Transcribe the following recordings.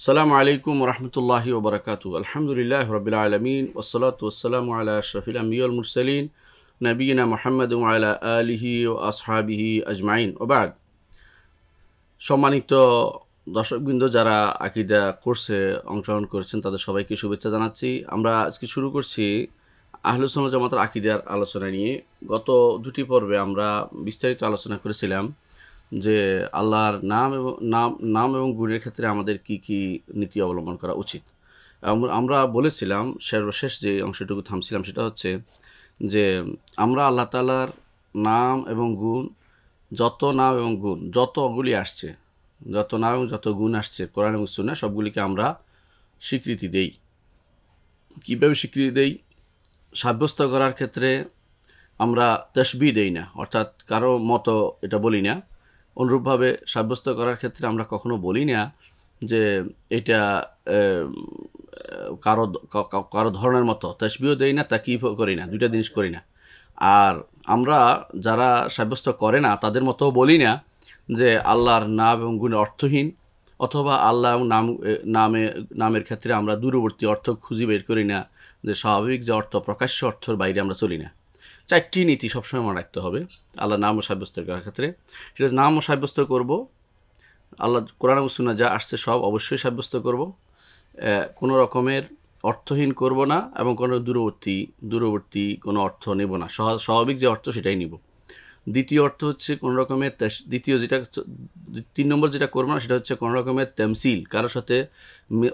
আসসালামু আলাইকুম রহমতুল্লাহি ওবরাকাতু। আলহামদুলিল্লাহ রবিল আলমিন ওসলাতু ওসালামু আলা আশরাফিল আম্বিয়া ওয়াল মুরসালিন নবিয়িনা মুহাম্মদ ওয়া আলা আলিহি ওয়া আসহাবিহি আজমাইন। ওবাদ, সম্মানিত দর্শকবৃন্দ, যারা আকীদা কোর্সে অংশগ্রহণ করেছেন তাদের সবাইকে শুভেচ্ছা জানাচ্ছি। আমরা আজকে শুরু করছি আহলুস সুন্নাহ ওয়াল জামাতের আকীদার আলোচনা নিয়ে। গত দুটি পর্বে আমরা বিস্তারিত আলোচনা করেছিলাম যে আল্লাহর নাম এবং গুণের ক্ষেত্রে আমাদের কি কি নীতি অবলম্বন করা উচিত। আমরা বলেছিলাম, সর্বশেষ যে অংশটুকু থামছিলাম সেটা হচ্ছে যে আমরা আল্লাহ তাআলার নাম এবং গুণ, যত নাম এবং গুণ যতগুলি আসছে, যত নাম এবং যত গুণ আসছে কোরআন এবং সুন্নাহ, সবগুলিকে আমরা স্বীকৃতি দেই। কীভাবে স্বীকৃতি দেই? সাব্যস্ত করার ক্ষেত্রে আমরা তাশবিহ দেই না, অর্থাৎ কারো মতো এটা বলি না। অনুরূপভাবে সাব্যস্ত করার ক্ষেত্রে আমরা কখনো বলি না যে এটা কারো ধরনের মতো, তাশবিহ দেই না, তাকয়ীফও করি না, দুইটা জিনিস করি না। আর আমরা যারা সাব্যস্ত করে না তাদের মতো বলি না যে আল্লাহর নাম এবং গুণ অর্থহীন, অথবা আল্লাহ এবং নামের ক্ষেত্রে আমরা দূরবর্তী অর্থ খুঁজে বের করি না, যে স্বাভাবিক যে অর্থ, প্রকাশ্য অর্থের বাইরে আমরা চলি না। চারটি নীতি সবসময় মনে রাখতে হবে আল্লাহ নাম ও সাব্যস্ত করার ক্ষেত্রে। সেটা নাম ও সাব্যস্ত করব, আল্লাহ কোরআন এবং সুন্নাহ যা আসছে সব অবশ্যই সাব্যস্ত করব, কোনো রকমের অর্থহীন করব না, এবং কোনো দূরবর্তী কোনো অর্থ নেব না, স্বাভাবিক যে অর্থ সেটাই নিব। দ্বিতীয় অর্থ হচ্ছে কোনো রকমের তিন নম্বর যেটা করবো না সেটা হচ্ছে কোনো রকমের তামসিল, কারোর সাথে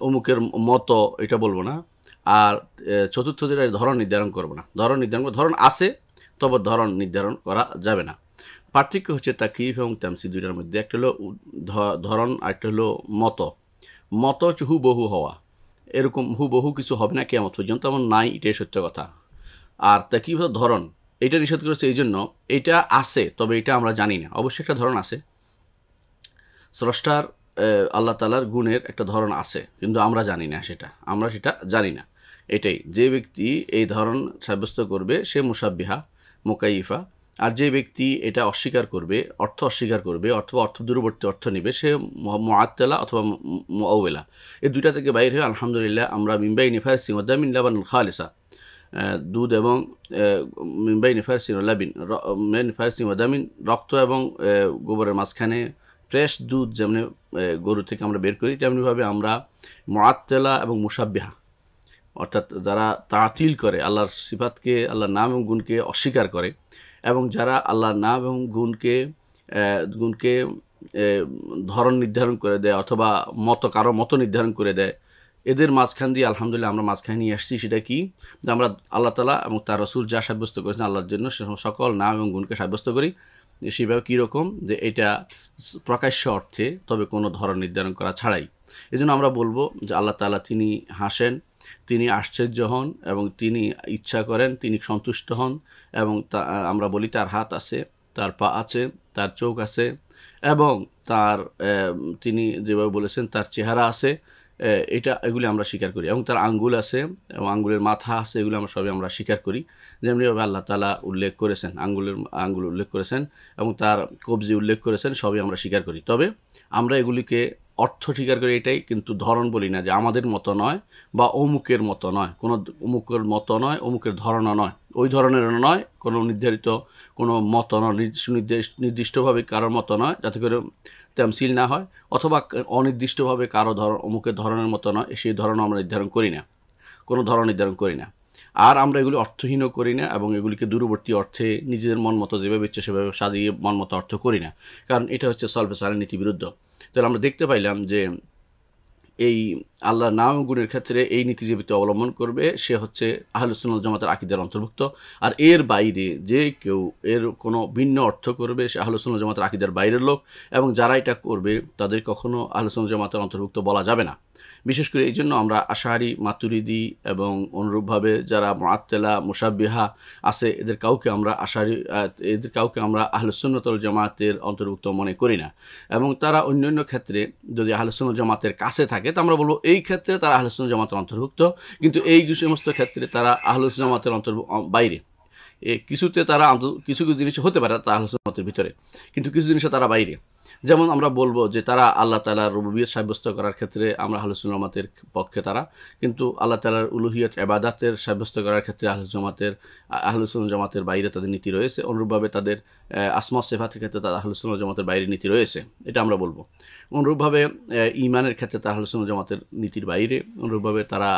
অমুকের মতো এটা বলবো না। আর চতুর্থ যেটা, ধরন নির্ধারণ করবো না। ধরন আছে, তবে ধরন নির্ধারণ করা যাবে না। পার্থক্য হচ্ছে তাকয়ীফ এবং তামসিল দুইটার মধ্যে। একটা হলো ধরন, আর একটা হলো মত হচ্ছে হুবহু হওয়া, এরকম হুবহু কিছু হবে না কিয়ামত পর্যন্ত, এমন নাই, এটাই সত্য কথা। আর তাকয়ীফ ধরন, এটা নিষেধ করেছে এই জন্য, এটা আছে তবে এটা আমরা জানি না। অবশ্যই একটা ধরন আছে, স্রষ্টার আল্লাহ তাআলার গুণের একটা ধরন আছে, কিন্তু আমরা জানি না, আমরা সেটা জানি না। এটাই, যে ব্যক্তি এই ধরন সাব্যস্ত করবে সে মুশাব্বিহা, মুকাইফা। আর যে ব্যক্তি এটা অস্বীকার করবে, অর্থ অস্বীকার করবে, অথবা অর্থ দূরবর্তী অর্থ নেবে, সে মুআত্তিলা অথবা মুআউলা। এই দুইটা থেকে বাইরে হয়ে আলহামদুলিল্লাহ আমরা মিনবাই নিফাসি ওয়া দামিন লাবান খালিসা, দুধ এবং মিনবাই নিফাসি ওয়া দামিন, রক্ত এবং গোবরের মাঝখানে ফ্রেশ দুধ যেমনি গরু থেকে আমরা বের করি, তেমনিভাবে আমরা মুআত্তিলা এবং মুশাব্বিহা, অর্থাৎ যারা তাতিল করে, আল্লাহর সিফাতকে, আল্লাহর নাম এবং গুণকে অস্বীকার করে, এবং যারা আল্লাহর নাম এবং গুণকে ধরন নির্ধারণ করে দেয়, অথবা কারো মতো নির্ধারণ করে দেয়, এদের মাঝখান দিয়ে আলহামদুলিল্লাহ আমরা মাঝখানে নিয়ে আসছি। সেটা কি? যে আমরা আল্লাহ তাআলা এবং তার রাসূল যা সাব্যস্ত করেছেন আল্লাহর জন্য, সে সকল নাম এবং গুণকে সাব্যস্ত করি। সেভাবে কীরকম? যে এটা প্রকাশ্য অর্থে, তবে কোনো ধরন নির্ধারণ করা ছাড়াই। এই জন্য আমরা বলবো যে আল্লাহ তাআলা তিনি হাসেন, তিনি আশ্চর্য হন, এবং তিনি ইচ্ছা করেন, তিনি সন্তুষ্ট হন, এবং আমরা বলি তার হাত আছে, তার পা আছে, তার চোখ আছে, এবং তিনি যেভাবে বলেছেন তার চেহারা আছে, এগুলি আমরা স্বীকার করি। এবং তার আঙ্গুল আছে এবং আঙ্গুলের মাথা আছে, এগুলো আমরা স্বীকার করি। যেমনিভাবে আল্লাহ তাআলা উল্লেখ করেছেন, আঙ্গুল উল্লেখ করেছেন, এবং তার কবজি উল্লেখ করেছেন, সবই আমরা স্বীকার করি। তবে আমরা এগুলিকে অর্থ স্বীকার করি এটাই, কিন্তু ধরন বলি না, যে আমাদের মতো নয়, বা অমুকের মতো নয়, কোনো অমুকের মতো নয়, অমুকের ধরনও নয়, ওই ধরনের নয়, কোনো নির্ধারিত কোনো মতো নয়, নির্দিষ্টভাবে কারোর মতো নয়, যাতে করে তামসিল না হয়, অথবা অনির্দিষ্টভাবে অমুকের ধরনের মতো নয়, সেই ধরনও আমরা নির্ধারণ করি না, কোনো ধরন নির্ধারণ করি না। আর আমরা এগুলি অর্থহীনও করি না, এবং এগুলিকে দূরবর্তী অর্থে নিজেদের মন মতো যেভাবে ইচ্ছে সেভাবে সাজিয়ে মন মতো অর্থ করি না, কারণ এটা হচ্ছে সলফে সালেহ নীতি বিরুদ্ধ। তাহলে আমরা দেখতে পাইলাম যে এই আল্লাহর নাম গুণের ক্ষেত্রে এই নীতি যে ব্যক্তি অবলম্বন করবে সে হচ্ছে আহলুস সুন্নাহ ওয়াল জামাতের আকীদার অন্তর্ভুক্ত। আর এর বাইরে যে কেউ এর কোনো ভিন্ন অর্থ করবে, সে আহলুস সুন্নাহ ওয়াল জামাতের আকীদার বাইরের লোক, এবং যারা এটা করবে তাদের কখনো আহলুস সুন্নাহ ওয়াল জামাতের অন্তর্ভুক্ত বলা যাবে না। বিশেষ করে এই জন্য আমরা আশারি, মাতুরিদি এবং অনুরূপভাবে যারা মুআত্তিলা, মুশাব্বিহা আছে, এদের কাউকে আমরা আহলুস সুন্নাহ ওয়াল জামাতের অন্তর্ভুক্ত মনে করি না। এবং তারা অন্যান্য ক্ষেত্রে যদি আহলুস সুন্নাহ ওয়াল জামাতের কাছে থাকে, তো আমরা বলবো এই ক্ষেত্রে তারা আহলুস সুন্নাহ ওয়াল জামাতের অন্তর্ভুক্ত, কিন্তু এই সমস্ত ক্ষেত্রে তারা আহলুস সুন্নাহ ওয়াল জামাতের বাইরে। কিছুতে তারা কিছু কিছু জিনিস হতে পারে তা আহলে সুন্নাতের ভিতরে, কিন্তু কিছু জিনিসে তারা বাইরে। যেমন আমরা বলবো যে তারা আল্লাহ তাআলার রুবুবিয়ত সাব্যস্ত করার ক্ষেত্রে আমরা আহলে সুন্নাত জামাতের পক্ষে তারা, কিন্তু আল্লাহ তাআলার উলুহিয়ত ইবাদাতের সাব্যস্ত করার ক্ষেত্রে আহলে সুন্নাত জামাতের বাইরে তাদের নীতি রয়েছে। অনুরূপভাবে তাদের আসমা সিফাতের ক্ষেত্রে তাদের আহলে সুন্নাত জামাতের বাইরে নীতি রয়েছে, এটা আমরা বলবো। অনুরূপভাবে ঈমানের ক্ষেত্রে তারা আহলে সুন্নাত জামাতের নীতির বাইরে। অনুরূপভাবে তারা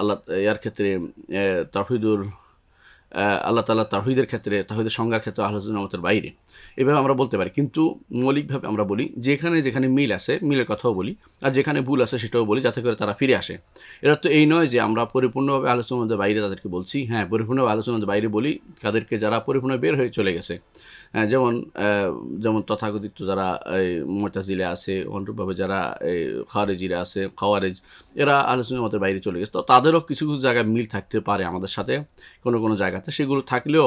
আল্লাহ ইয়ার ক্ষেত্রে তাওহীদুর আল্লাহ তাআলা তাওহীদের ক্ষেত্রে, তাওহীদের সংজ্ঞার ক্ষেত্রে আহলে সুন্নাত জামাতের বাইরে, এভাবে আমরা বলতে পারি। কিন্তু মৌলিকভাবে আমরা বলি যেখানে যেখানে মিল আছে মিলের কথাও বলি, আর যেখানে ভুল আছে সেটাও বলি, যাতে করে তারা ফিরে আসে। এর তো এই নয় যে আমরা পরিপূর্ণভাবে আহলে সুন্নাতের বাইরে তাদেরকে বলছি। হ্যাঁ, পরিপূর্ণভাবে আহলে সুন্নাতের বাইরে বলি তাদেরকে যারা পরিপূর্ণ বের হয়ে চলে গেছে, যেমন তথাকথিত যারা মুতাজিলা আছে, অনুরূপভাবে যারা খারেজিরা আছে, খাওয়ারেজ, এরা আহলে সুন্নাত জামাতের বাইরে চলে গেছে। তো তাদেরও কিছু কিছু জায়গায় মিল থাকতে পারে আমাদের সাথে কোনো কোনো জায়গাতে, সেগুলো থাকলেও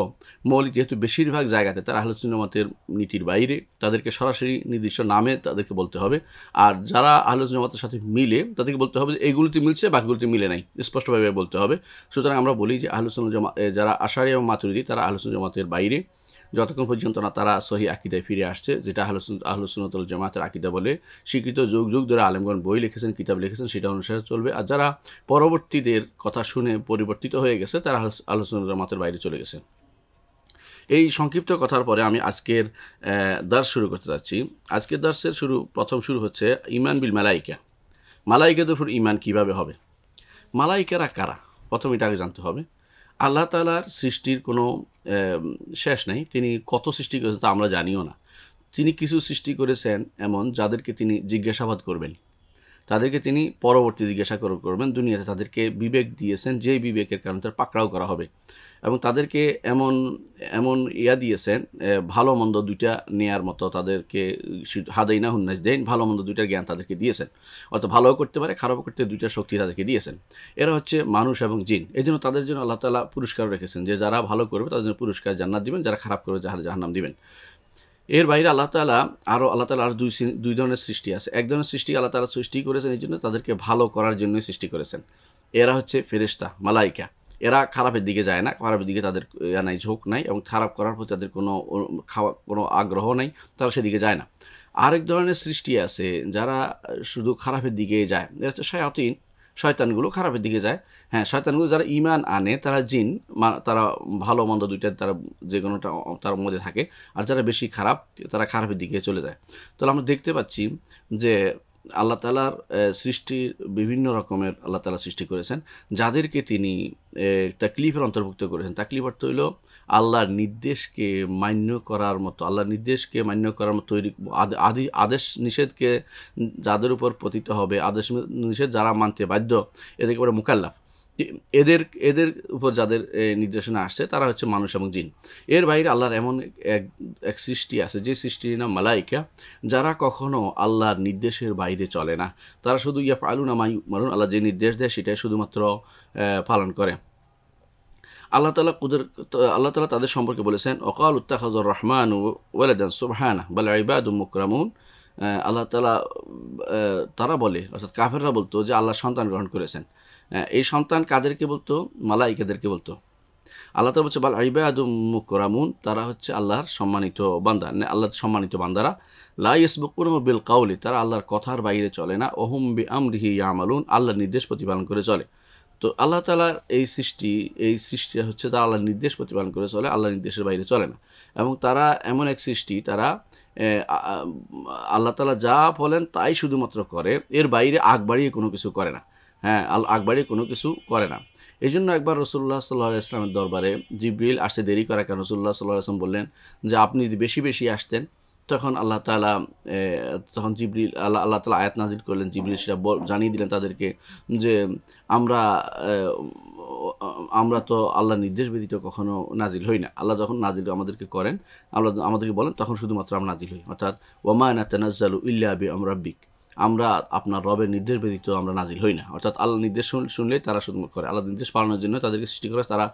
মৌলিক যেহেতু বেশিরভাগ জায়গাতে তারা আহলে সুন্নাত জামাতের নীতির বাইরে, তাদেরকে সরাসরি নির্দিষ্ট নামে তাদেরকে বলতে হবে। আর যারা আহলে সুন্নাত জামাতের সাথে মিলে তাদেরকে বলতে হবে যে এইগুলোতে মিলছে, বাকিগুলোতে মিলে নাই, স্পষ্টভাবে বলতে হবে। সুতরাং আমরা বলি যে আহলে সুন্নাত জামাত যারা আশারি এবং মাতুরিদি তারা আহলে সুন্নাত জামাতের বাইরে, যতক্ষণ পর্যন্ত না তারা সহি আকিদায় ফিরে আসছে, যেটা আহলে সুন্নাত ওয়াল জামাতের আকিদা বলে স্বীকৃত, যুগ যুগ ধরে আলেমগণ বই লিখেছেন, কিতাব লিখেছেন, সেটা অনুসারে চলবে। আর যারা পরবর্তীদের কথা শুনে পরিবর্তিত হয়ে গেছে তারা আহলে সুন্নাত জামাতের বাইরে চলে গেছে। এই সংক্ষিপ্ত কথার পরে আমি আজকের দার্স শুরু করতে যাচ্ছি। আজকের দার্সের প্রথম শুরু হচ্ছে ঈমান বিল মালাইকা। মালাইকাদের উপর ঈমান কীভাবে হবে? মালাইকারা কারা প্রথম এটা আগে জানতে হবে। আল্লাহ তাআলার সৃষ্টির কোনো শেষ নাই, তিনি কত সৃষ্টি করেছেন তা আমরা জানিও না। তিনি কিছু সৃষ্টি করেছেন এমন যাদেরকে তিনি জিজ্ঞাসাবাদ করবেন, তাদেরকে তিনি পরবর্তী জিজ্ঞাসা করবেন। দুনিয়াতে তাদেরকে বিবেক দিয়েছেন, যেই বিবেকের কারণে তার পাকড়াও করা হবে, এবং তাদেরকে এমন এমন দিয়েছেন ভালো মন্দ দুইটা নেয়ার মতো, তাদেরকে হাদাইনা হুন্নাস দেন, ভালো মন্দ দুইটার জ্ঞান তাদেরকে দিয়েছেন, অর্থাৎ ভালোও করতে পারে খারাপও করতে দুইটা শক্তি তাদেরকে দিয়েছেন। এরা হচ্ছে মানুষ এবং জিন। এই জন্য তাদের জন্য আল্লাহ তাআলা পুরস্কার রেখেছেন, যে যারা ভালো করবে তাদের জন্য পুরস্কার জান্নাত দিবেন, যারা খারাপ করবে জাহান্নাম দিবেন। এর বাইরে আল্লাহ তাআলা আরও দুই ধরনের সৃষ্টি আছে। এক ধরনের সৃষ্টি আল্লাহ তাআলা সৃষ্টি করেছেন এই জন্য তাদেরকে ভালো করার জন্যই সৃষ্টি করেছেন। এরা হচ্ছে ফেরেশতা, মালাইকা। এরা খারাপের দিকে যায় না, খারাপের দিকে তাদের নাই, ঝোঁক নাই, এবং খারাপ করার প্রতি তাদের কোনো আগ্রহ নাই, তারা সেদিকে যায় না। আরেক ধরনের সৃষ্টি আছে যারা শুধু খারাপের দিকে যায়, এরা হচ্ছে শায়াতিন, শয়তানগুলো খারাপের দিকে যায়। হ্যাঁ, শয়তানগুলো যারা ঈমান আনে তারা জিন, তারা ভালো মন্দ দুইটা তারা যে কোনোটা তার মধ্যে থাকে। আর যারা বেশি খারাপ তারা খারাপের দিকে চলে যায়। তাহলে আমরা দেখতে পাচ্ছি যে আল্লাহ তাআলার সৃষ্টির বিভিন্ন রকমের আল্লাহ তাআলা সৃষ্টি করেছেন, যাদেরকে তিনি তাকলিফের অন্তর্ভুক্ত করেছেন। তাকলিফ অর্থ হইল আল্লাহর নির্দেশকে মান্য করার মতো, আল্লাহর নির্দেশকে মান্য করার মতো তৈরি, আদেশ নিষেধকে যাদের উপর পতিত হবে, আদেশ নিষেধ যারা মানতে বাধ্য, এদেরকে বলে মুকাল্লাফ। এদের উপর যাদের নির্দেশনা আসছে তারা হচ্ছে মানুষ এবং জিন। এর বাইরে আল্লাহর এমন এক সৃষ্টি আছে, যে সৃষ্টির নাম মালাইকা, যারা কখনো আল্লাহর নির্দেশের বাইরে চলে না। তারা শুধু ইয়াফআলুনা মা ইউমারুন, আল্লাহ যে নির্দেশ দেয় সেটাই শুধুমাত্র পালন করে। আল্লাহ তাআলা তাদের সম্পর্কে বলেছেন, ওয়াকালু ইত্তাখাযার রহমানু ওয়ালাদান সুবহানাহু বাল ইবাদুম মুকরামুন। আল্লাহ তাআলা তারা বলে, অর্থাৎ কাফেররা বলতো যে আল্লাহ সন্তান গ্রহণ করেছেন। এই সন্তান কাদেরকে বলতো? মালাইকাদেরকে বলতো। আল্লাহ তাআলা বলছে বাল ইবাদুম মুকরামুন, তারা হচ্ছে আল্লাহর সম্মানিত বান্দা, আল্লাহর সম্মানিত বান্দারা। লা ইয়াসবিকুনাহু বিল কাওলি, তারা আল্লাহর কথার বাইরে চলে না। ওহুম বিআমরিহি ইয়ামালুন, আল্লাহর নির্দেশ প্রতিপালন করে চলে। তো আল্লাহ তাআলার এই সৃষ্টি হচ্ছে তারা আল্লাহর নির্দেশ প্রতিপালন করে চলে, আল্লাহর নির্দেশের বাইরে চলে না। এবং তারা এমন এক সৃষ্টি, তারা আল্লাহ তাআলা যা বলেন তাই শুধুমাত্র করে, এর বাইরে আগ বাড়িয়ে কোনো কিছু করে না। হ্যাঁ, আগ বাড়িয়ে কোনো কিছু করে না। এই জন্য একবার রাসূলুল্লাহ সাল্লাল্লাহু আলাইহি ওয়াসাল্লামের দরবারে জিবরিল আসতে দেরি করার কারণে রাসূলুল্লাহ সাল্লাল্লাহু আলাইহি ওয়াসাল্লাম বললেন যে আপনি যদি বেশি বেশি আসতেন, তখন আল্লাহ তাআলা আল্লাহ তাআলা আয়াত নাজিল করলেন। জিবরিল সেটা জানিয়ে দিলেন তাদেরকে যে আমরা তো আল্লাহর নির্দেশ ব্যতীত কখনো নাজিল হই না। আল্লাহ যখন নাজিল আমাদেরকে করেন, আমাদেরকে বলেন, তখন শুধুমাত্র আমরা নাজিল হই। অর্থাৎ ওয়া মা নাতানাজ্জালু ইল্লা বিআমরি রাব্বিক, আমরা আপনার রবের নির্দেশ ব্যতীত আমরা নাজিল হই না। অর্থাৎ আল্লাহ নির্দেশ শুনলেই তারা শুধু করে, আল্লাহ নির্দেশ পালনের জন্য তাদেরকে সৃষ্টি করে। তারা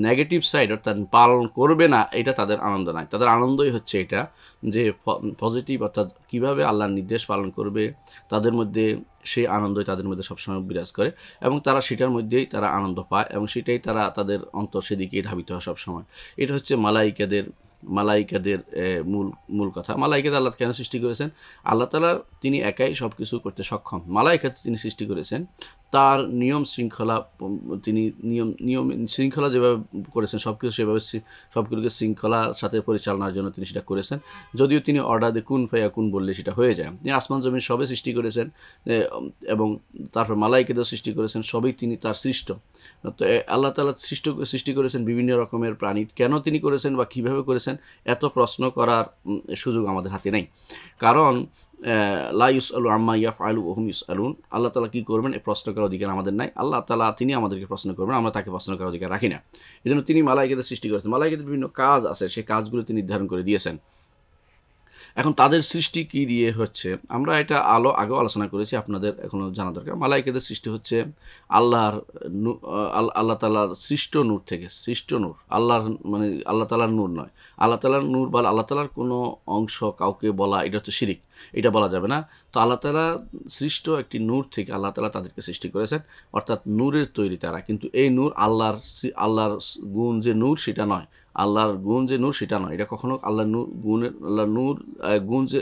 নেগেটিভ সাইড অর্থাৎ পালন করবে না, এটা তাদের আনন্দ নাই। তাদের আনন্দই হচ্ছে এটা যে পজিটিভ, অর্থাৎ কীভাবে আল্লাহর নির্দেশ পালন করবে, তাদের মধ্যে সেই আনন্দই তাদের মধ্যে সবসময় বিরাজ করে এবং তারা সেটার মধ্যেই তারা আনন্দ পায় এবং সেটাই তারা তাদের অন্তর সেদিকেই ধাবিত হয় সবসময়। এটা হচ্ছে মালাইকাদের মূল কথা। মালাইকাদের আল্লাহ কেন সৃষ্টি করেছেন? আল্লাহ তাআলা তিনি একাই সব কিছু করতে সক্ষম। মালাইকা তিনি সৃষ্টি করেছেন তার নিয়ম শৃঙ্খলা, তিনি নিয়ম শৃঙ্খলা যেভাবে করেছেন সব কিছু সেভাবে সবগুলোকে শৃঙ্খলার সাথে পরিচালনার জন্য তিনি সেটা করেছেন। যদিও তিনি অর্ডার দিয়ে কুন ফায়া কুন বললে সেটা হয়ে যায়। তিনি আসমান জমিন সবে সৃষ্টি করেছেন এবং তারপর মালাইকাদের সৃষ্টি করেছেন, সবই তিনি তার সৃষ্ট। তো আল্লাহ তাআলা সৃষ্টি করেছেন বিভিন্ন রকমের প্রাণী। কেন তিনি করেছেন বা কীভাবে করেছেন এত প্রশ্ন করার সুযোগ আমাদের হাতে নেই, কারণ লা ইউসআলু আম্মা ইয়াফআলু ওয়া হুম ইউসআলুন। আল্লাহ তাআলা কী করবেন এই প্রশ্ন করার অধিকার আমাদের নাই। আল্লাহ তাআলা তিনি আমাদেরকে প্রশ্ন করবেন, আমরা তাকে প্রশ্ন করার অধিকার রাখি না। এই জন্য তিনি মালাইকাদের সৃষ্টি করেছেন। মালাইকাদের বিভিন্ন কাজ আছে, সেই কাজগুলো তিনি নির্ধারণ করে দিয়েছেন। এখন তাদের সৃষ্টি কী দিয়ে হচ্ছে আমরা এটা আগেও আলোচনা করেছি, আপনাদের এখনও জানা দরকার। মালাইকাদের সৃষ্টি হচ্ছে আল্লাহ তাআলার সৃষ্ট নূর থেকে। সৃষ্ট নূর আল্লাহর মানে আল্লাহ তাআলার নূর নয়। আল্লাহ তাআলার নূর বা আল্লাহ তাআলার কোনো অংশ কাউকে বলা এটা হচ্ছে শিরিক, এটা বলা যাবে না। তো আল্লাহ তাআলা সৃষ্ট একটি নূর থেকে আল্লাহ তাআলা তাদেরকে সৃষ্টি করেছেন, অর্থাৎ নূরের তৈরি তারা। কিন্তু এই নূর আল্লাহর গুণ যে নূর সেটা নয়, আল্লাহর গুণ যে নূর সেটা নয়। এটা কখনো আল্লাহর গুণ যে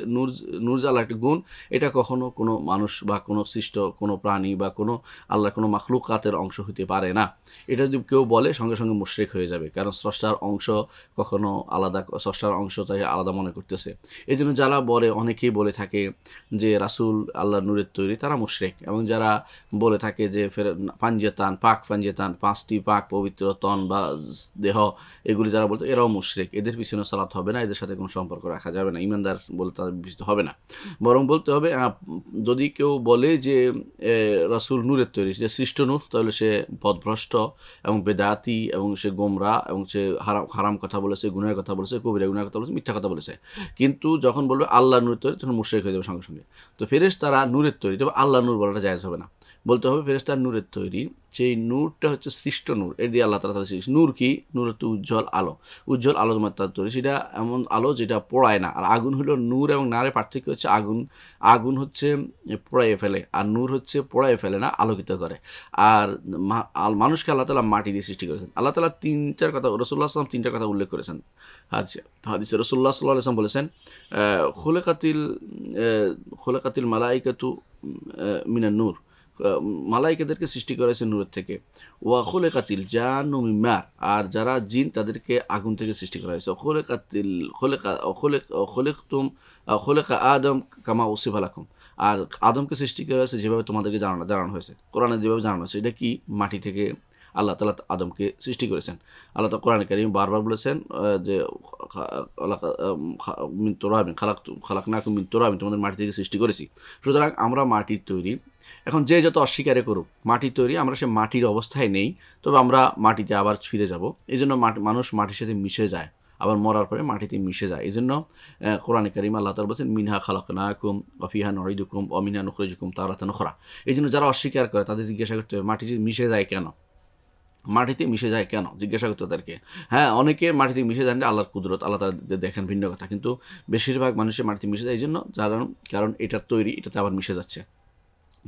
নূর যে আল্লাহ একটা গুণ, এটা কখনো কোনো মানুষ বা কোনো সৃষ্ট কোনো প্রাণী বা কোনো আল্লাহর কোনো মাখলুকাতের অংশ হতে পারে না। এটা যদি কেউ বলে সঙ্গে সঙ্গে মুশরিক হয়ে যাবে, কারণ স্রষ্টার অংশ কখনো আলাদা, স্রষ্টার অংশ তাই আলাদা মনে করতেছে। এই জন্য যারা বলে, অনেকেই বলে থাকে যে রাসূল আল্লাহর নূরের তৈরি, তারা মুশরিক। এবং যারা বলে থাকে যে পাঞ্জেতান পাক ফাঞ্জেতান, 5টি পাক পবিত্র তন বা দেহ, এগুলি যারা বলতো এরাও মুশরিক। এদের পিছনে সালাত হবে না, এদের সাথে কোনো সম্পর্ক রাখা যাবে না, ইমানদার বলে তাদের বিশুদ্ধ হবে না। বরং বলতে হবে যদি কেউ বলে যে রাসূল নূরের তৈরি, যে সৃষ্ট নূর, তাহলে সে পথভ্রষ্ট এবং বেদাতি এবং সে গোমরা এবং সে হারাম কথা বলেছে, গুনাহের কথা বলেছে, কবিরা গুনাহের কথা বলেছে, মিথ্যা কথা বলেছে। কিন্তু যখন বলবে আল্লাহ নূরের তৈরি, তখন মুশরিক হয়ে যাবে সঙ্গে সঙ্গে। তো ফেরেশতারা নূরের তৈরি, তবে আল্লাহ নূর বলাটা জায়েজ হবে না। বলতে হবে ফেরেশতার নূরের তৈরি, সেই নূরটা হচ্ছে সৃষ্ট নূর, এর দিয়ে আল্লাহ তাআলা তাদের সৃষ্টি। নূর কি? নূর হচ্ছে উজ্জ্বল আলো, উজ্জ্বল আলোর মাত্রা তৈরি। সেটা এমন আলো যেটা পোড়ায় না। আর আগুন হলো, নূর এবং নারের পার্থক্য হচ্ছে আগুন হচ্ছে পোড়াইয়ে ফেলে, আর নূর হচ্ছে পোড়াইয়ে ফেলে না, আলোকিত করে। আর মানুষকে আল্লাহ তাআলা মাটি দিয়ে সৃষ্টি করেছেন। আল্লাহ তাআলা রাসূলুল্লাহ সাল্লাল্লাহু আলাইহি ওয়াসাল্লাম 3টা কথা উল্লেখ করেছেন হাদিসে। রাসূলুল্লাহ সাল্লাল্লাহু আলাইহি ওয়াসাল্লাম বলেছেন খুলিকাতিল মালাইকাতু মিনান নূর, মালাইকাদেরকে সৃষ্টি করেছে নূরের থেকে। ওয়া খুলিকাতিল জান্নু মিন নার, আর যারা জিন তাদেরকে আগুন থেকে সৃষ্টি করা হয়েছে। খুলিকা আদম কামা উসিফা লাকুম, আর আদমকে সৃষ্টি করা হয়েছে যেভাবে তোমাদেরকে জানানো হয়েছে, কোরআনে যেভাবে জানানো হয়েছে। এটা কি? মাটি থেকে আল্লাহ তাআলা আদমকে সৃষ্টি করেছেন। আল্লাহ তাআলা কোরআনে কারীমে বারবার বলেছেন যে মিন তুরাবিন খালাকনাকুম মিন তুরাবিন, তোমাদের মাটি থেকে সৃষ্টি করেছি। সুতরাং আমরা মাটির তৈরি। এখন যে যত অস্বীকারে করুক মাটির তৈরি, আমরা সে মাটির অবস্থায় নেই, তবে আমরা মাটিতে আবার ফিরে যাব। এই জন্য মানুষ মাটির সাথে মিশে যায়, আবার মরার পরে মাটিতে মিশে যায়। এই জন্য কোরআনে কারীমে আল্লাহ তাআলা বলেছেন মিনহা খালাকনাকুম ওয়া ফিহা নুঈদুকুম ওয়া মিনহা নুখরিজুকুম তারাতান উখরা। এই জন্য যারা অস্বীকার করে তাদের জিজ্ঞাসা করতে হবে মাটিতে মিশে যায় কেন, মাটিতে মিশে যায় কেন, জিজ্ঞাসা করতে তাদেরকে। হ্যাঁ, অনেকে মাটিতে মিশে যান আল্লাহর কুদরত, আল্লাহ তাআলা দেখেন, ভিন্ন কথা। কিন্তু বেশিরভাগ মানুষের মাটিতে মিশে যায় এই জন্য, কারণ এটার তৈরি, এটাতে আবার মিশে যাচ্ছে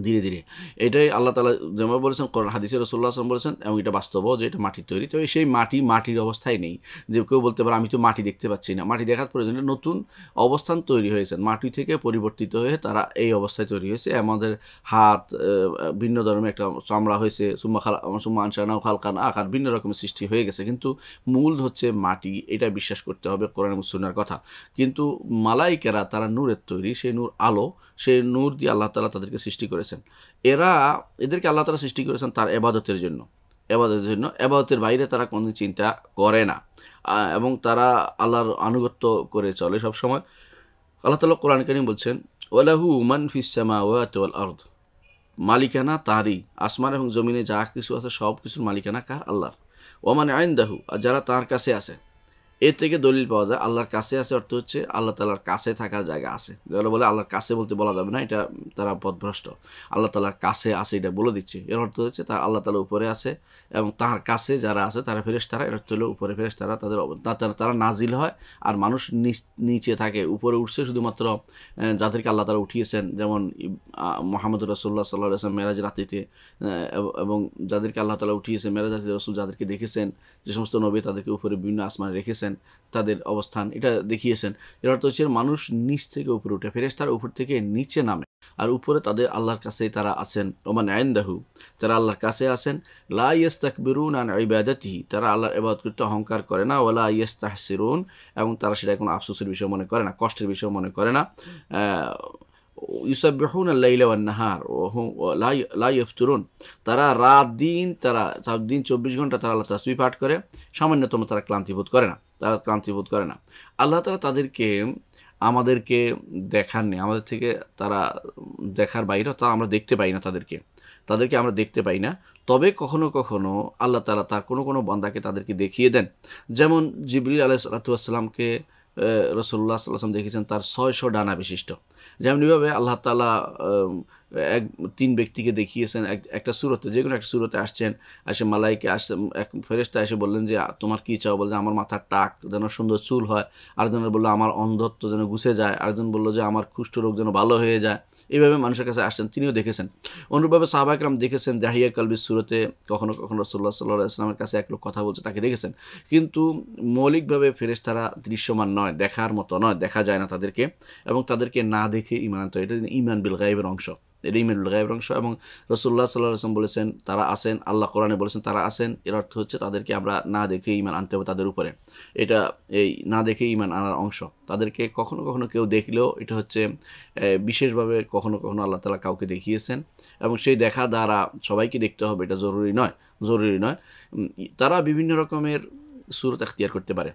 ধীরে ধীরে। এটাই আল্লাহ তাআলা যেমন বলেছেন কোরআন হাদিসে, রাসূলুল্লাহ সাল্লাল্লাহু আলাইহি ওয়াসাল্লাম বলেছেন, এবং এটা বাস্তবও যে এটা মাটির তৈরি। তো সেই মাটির অবস্থায় নেই। যে কেউ বলতে পারে আমি তো মাটি দেখতে পাচ্ছি না, মাটি দেখার প্রয়োজনে নতুন অবস্থান তৈরি হয়েছে, মাটি থেকে পরিবর্তিত হয়ে তারা এই অবস্থায় তৈরি হয়েছে। আমাদের হাত ভিন্ন ধরনের একটা চামড়া হয়েছে, সুম্মা আনশানাহু খালকান আখার, ভিন্ন রকমের সৃষ্টি হয়ে গেছে, কিন্তু মূল হচ্ছে মাটি। এটা বিশ্বাস করতে হবে কোরআন এবং সুন্নাহর কথা। কিন্তু মালাইকারা তারা নূরের তৈরি, সেই নূর আলো, সেই নূর দিয়ে আল্লাহ তাআলা তাদেরকে সৃষ্টি করেছেন। এদেরকে আল্লাহ তাআলা সৃষ্টি করেছেন তার ইবাদতের জন্য। ইবাদতের বাইরে তারা কোনো চিন্তা করে না এবং তারা আল্লাহর আনুগত্য করে চলে সব সময়। আল্লাহ তাআলা কোরআন কারীম বলছেন ওয়ালাহু মান ফিস সামাওয়াতি ওয়াল আরদ, মালিকানা তারই, আসমান এবং জমিনে যা কিছু আছে সব কিছুর মালিকানা কার? আল্লাহর। ওয়া মান ইনদাহু, আর যারা তার কাছে আছে, এর থেকে দলিল পাওয়া যায় আল্লাহর কাছে আছে অর্থ হচ্ছে আল্লাহ তাআলার কাছে থাকার জায়গা আছে। যারা বলে আল্লাহর কাছে বলতে বলা যাবে না, এটা তারা পথভ্রষ্ট। আল্লাহ তাআলার কাছে আছে এটা বলে দিচ্ছে, এর অর্থ হচ্ছে তা আল্লাহ তাআলা উপরে আছে এবং তার কাছে যারা আছে তারা ফেরেশতারা, এর অর্থ হলো উপরে ফেরেশতারা তারা নাজিল হয় আর মানুষ নিচে থাকে। উপরে উঠছে শুধুমাত্র যাদেরকে আল্লাহ তাআলা উঠিয়েছেন, যেমন মুহাম্মদ রাসূলুল্লাহ সাল্লাল্লাহু আলাইহি ওয়াসাল্লাম মেরাজ রাত্রিতে, এবং যাদেরকে আল্লাহ তাআলা উঠিয়েছেন মেরাজ রাত্রিতে, রাসূল যাদেরকে দেখেছেন, যে সমস্ত নবী তাদেরকে উপরে বিভিন্ন আসমানে রেখেছেন, তাদের অবস্থান এটা দেখিয়েছেন। এর অর্থ হচ্ছে মানুষ নিচ থেকে উপরে উঠে, ফেরেশতারা উপর থেকে নিচে নামে আর উপরে তাদের আল্লাহর কাছেই তারা আছেন। ওমান ইনদাহু, তারা আল্লাহর কাছে আছেন। লা ইস্তাকবিরুন আন ইবাদাতিহি, তারা আল্লাহর ইবাদত করতে অহংকার করে না। ওয়ালা ইস্তাহসিরুন, এবং তারা সেটা কোনো আফসোসের বিষয় মনে করে না, কষ্টের বিষয় মনে করে না। ইউসাব্বিহুনা আল-লাইলা ওয়ান-নাহার ওয়া হুম লা ইফতুরুন, তারা রাত দিন 24 ঘন্টা তারা আল্লাহ তাসবিহ পাঠ করে, সামান্যতম তারা ক্লান্তিবোধ করে না। আল্লাহ তাআলা তাদেরকে আমাদেরকে দেখাননি, আমাদের থেকে তারা দেখার বাইরে, তা আমরা দেখতে পাই না, তাদেরকে আমরা দেখতে পাই না। তবে কখনো কখনো আল্লাহ তাআলা তার কোনো বান্দাকে তাদেরকে দেখিয়ে দেন। যেমন জিবরিল আলাইহিস সালাতু ওয়াস সালামকে রাসূলুল্লাহ সাল্লাল্লাহু আলাইহি ওয়াসাল্লাম দেখেছেন তার 600 ডানা বিশিষ্ট। যেমনিভাবে আল্লাহ তাআলা 3 ব্যক্তিকে দেখিয়েছেন একটা সূরাতে, যে কোনো একটা সূরাতে আসছেন, এসে মালাইকা আসছে, এক ফেরেশতা এসে বললেন যে তোমার কী চাও? বলে যে আমার মাথার টাক যেন সুন্দর চুল হয়। আরেকজনের বললো আমার অন্ধত্ব যেন গুছে যায়। আরেকজন বললো যে আমার কুষ্ঠরোগ যেন ভালো হয়ে যায়। এইভাবে মানুষের কাছে আসছেন, তিনিও দেখেছেন। অনুরূপভাবে সাহাবা একরাম দেখেছেন দাহিয়া কালবির সূরাতে, কখনো কখনো রাসূলুল্লাহ সাল্লাল্লাহু আলাইহি ওয়াসাল্লামের কাছে এক লোক কথা বলছে, তাকে দেখেছেন। কিন্তু মৌলিকভাবে ফেরেশতারা দৃশ্যমান নয়, দেখার মতো নয়, দেখা যায় না তাদেরকে, এবং তাদেরকে না দেখে ঈমান আনতে হয়। এটা ঈমান বিল গায়বের অংশ, এটা ঈমানুল গায়বের অংশ। এবং রাসূলুল্লাহ সাল্লাল্লাহু আলাইহি ওয়াসাল্লাম বলেছেন তারা আছেন, আল্লাহ কোরআনে বলেছেন তারা আছেন। এর অর্থ হচ্ছে তাদেরকে আমরা না দেখে ঈমান আনতে হবে তাদের উপরে। এটা এই না দেখে ঈমান আনার অংশ। তাদেরকে কখনো কখনো কেউ দেখলেও এটা হচ্ছে বিশেষভাবে কখনো কখনো আল্লাহ তাআলা কাউকে দেখিয়েছেন, এবং সেই দেখা দ্বারা সবাইকে দেখতে হবে এটা জরুরি নয়। তারা বিভিন্ন রকমের সূরত এখতিয়ার করতে পারে,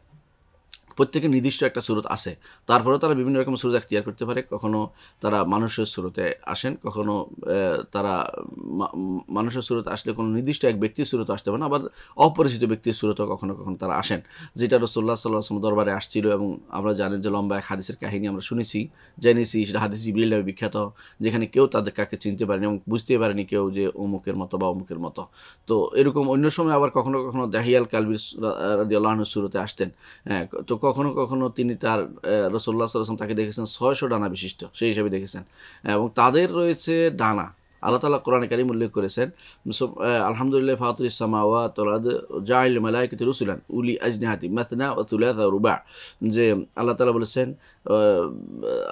প্রত্যেকের নির্দিষ্ট একটা সূরত আছে, তারপরেও তারা বিভিন্ন রকম সূরত এখতিয়ার করতে পারে। কখনো তারা মানুষের সূরতে আসেন, কখনো তারা মানুষের সূরতে আসলে কোনো নির্দিষ্ট এক ব্যক্তির সূরতে আসতে পারে না, আবার অপরিচিত ব্যক্তির সূরতেও কখনো কখনো তারা আসেন, যেটা রাসূলুল্লাহ সাল্লাল্লাহু আলাইহি ওয়াসাল্লাম দরবারে আসছিল। এবং আমরা জানেন যে লম্বা এক হাদিসের কাহিনী আমরা জেনেছি, সেটা হাদিস জিবরিল নামে বিখ্যাত, যেখানে কেউ তাদের কাকে চিনতে পারেনি এবং বুঝতেই পারেনি কেউ যে অমুকের মতো বা অমুকের মতো। তো এরকম অন্য সময় আবার কখনো কখনো দাহিয়াল কালবির রাদিয়াল্লাহু আনহু সূরতে আসতেন। তো কখনো কখনো তিনি তার রাসূলুল্লাহ সাল্লাল্লাহু আলাইহি ওয়াসাল্লাম তাকে দেখেছেন 600 ডানা বিশিষ্ট, সেই হিসাবে দেখেছেন। এবং তাদের রয়েছে ডানা। আল্লাহ তাআলা কোরআনে কারীম উল্লেখ করেছেন, আলহামদুলিল্লাহ ফাতিরিস সামাওয়াতি ওয়াল আরদ জাইল মালাইকাতি রুসুলান উলি আজনিহাতি মাসনা ওয়া থুলাথা ওয়া রুবা', যে আল্লাহ তাআলা বলেছেন,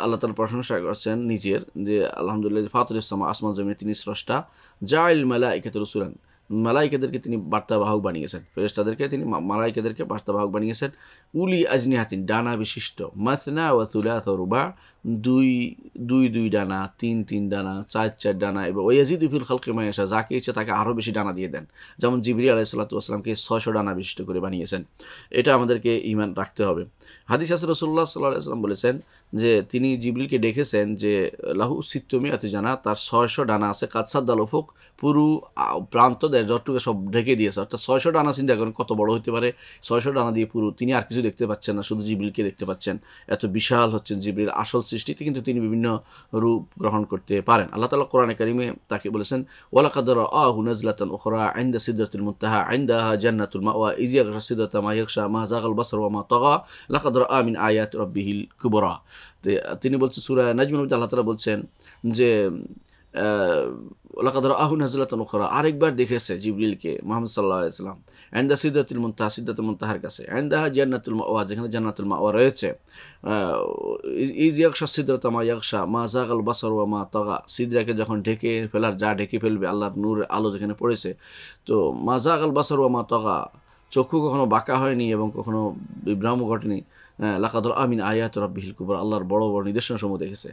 আল্লাহ তাআলা প্রশংসা করছেন নিজের, যে আলহামদুলিল্লাহ ফাতিরিস সামা, আসমান জমিনের তিনি স্রষ্টা, জাইল মালাইকাতি রুসুলান, মালাইকাদেরকে তিনি বার্তাবাহক বানিয়েছেন, ফেরেশতাদেরকে তিনি মালাইকাদেরকে বার্তাবাহক বানিয়েছেন। উলি আজনিহাতিন, ডানা বিশিষ্ট, মাসনা ওয়া থুলাথা ওয়া রুবা', দুই ডানা, তিন ডানা, চার ডানা, এবং ওয়াজিদু ফিল খালকি মা ইয়াশা, যাকে ইচ্ছা তাকে আরও বেশি ডানা দিয়ে দেন। যেমন জিবরিল আলাইহিস সালাতু ওয়াস সালামকে 600 ডানা বিশিষ্ট করে বানিয়েছেন। এটা আমাদেরকে ঈমান রাখতে হবে। হাদিস আছে রাসূলুল্লাহ সাল্লাল্লাহু আলাইহি ওয়াসাল্লাম বলেছেন যে তিনি জিবরিলকে ডেকেছেন যে লাহু সিত্তুমিয়াতি জানা, তার 600 ডানা আছে, কাদসাদ্দাল উফুক, পুরো প্রান্ত দেশ যতটুকু সব ঢেকে দিয়েছে। অর্থাৎ 600 ডানা চিন্তা করেন কত বড় হতে পারে। 600 ডানা দিয়ে পুরো, তিনি আর কিছু দেখতে পাচ্ছেন না, শুধু জিবরিলকে দেখতে পাচ্ছেন। এত বিশাল হচ্ছেন জিবরিল, আসল সৃষ্টিতে কিন্তু তিনি বিভিন্ন রূপ গ্রহণ করতে পারেন। আল্লাহ তাআলা কোরআনে কারিমে তাকে বলেছেন, ওয়ালাকাদ রাআহু নাজলাতান উখরা ইনদা সিদরাতিল মুনতাহা ইনদাহা জান্নাতুল মাওয়া ইয ইয়াগশা সিদরাতা মা ইয়াগশা মা যাগাল বাসার ওয়া মা তাগা লাকাদ রাআ মিন আয়াতি রাব্বিহিল কুবরা। তিনি বলছেন সূরা নাজমের মধ্যে আল্লাহ তাআলা বলছেন যে লাকাদ রাআহু নাজলাতান উখরা, আরেকবার দেখেছে জিবরিলকে মুহাম্মদ সাল্লাল্লাহু আলাইহি ওয়াসাল্লাম ইনদা সিদরাতিল মুনতাহা, সিদরাতুল মুনতাহার কাছে, ইনদাহা জান্নাতুল মাওয়া, যেখানে জান্নাতুল মাওয়া রয়েছে, ইয ইয়াগশা সিদরাতা মা ইয়াগশা মা যাগাল বাসার ওয়া মা তাগা, সিদরাকে যখন ঢেকে ফেলার যা ঢেকে ফেলবে আল্লাহর নূরের আলো যেখানে পড়েছে, তো মা যাগাল বাসার ওয়া মা তাগা, চক্ষু কখনো বাঁকা হয়নি এবং কখনো বিভ্রাম ঘটেনি। লাকাদ রাআ মিন আয়াতি রাব্বিহিল কুবরা, আল্লাহর বড় বড় নিদর্শনসমূহ দেখেছে,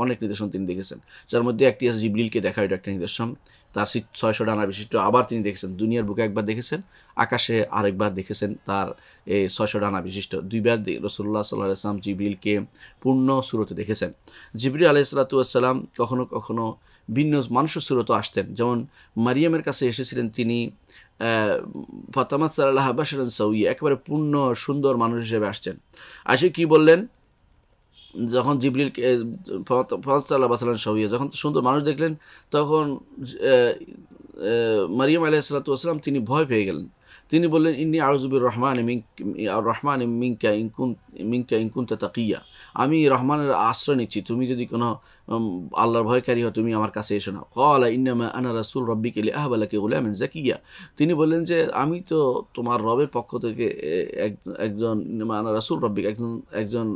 অনেক নিদর্শন তিনি দেখেছেন, যার মধ্যে একটি আছে জিবরিলকে দেখা, এটা একটা নিদর্শন। তার 600 ডানা বিশিষ্ট আবার তিনি দেখেছেন, দুনিয়ার বুকে একবার দেখেছেন, আকাশে আরেকবার দেখেছেন তার এই 600 ডানা বিশিষ্ট। দুইবার রাসূলুল্লাহ সাল্লাল্লাহু আলাইহি ওয়াসাল্লাম জিবরিলকে পূর্ণ সূরতে দেখেছেন। জিবরিল আলাইহিস সালাতু ওয়াস সালাম কখনো কখনো ভিন্ন মানুষের সূরতে আসতেন, যেমন মারিয়ামের কাছে এসেছিলেন তিনি ফাতামাসসালাহা বাশারান সাউইয়া, একেবারে পূর্ণ সুন্দর মানুষ হিসেবে আসছেন। আসে কি বললেন, যখন জিবরিল ফাতামাসসালাহা বাশারান সাউইয়া, যখন সুন্দর মানুষ দেখলেন, তখন মারিয়াম আলাইহিস সালাতু ওয়াস সালাম তিনি ভয় পেয়ে গেলেন। তিনি বললেন, ইন্নী আউযু বির রহমান মিনকা ইন কুনতা তাকিয়া, আমি রহমানের আশ্রয় নিচ্ছি, তুমি যদি কোনো আল্লাহর ভয়কারী হও তুমি আমার কাছে এসো না। ক্বালা ইন্নামা আনা রাসূল রাব্বিকা লিআহবা লাকি গুলামান যাকিয়া, তিনি বললেন যে আমি তো তোমার রবের পক্ষ থেকে একজন আনা রাসূল রাব্বিক, একজন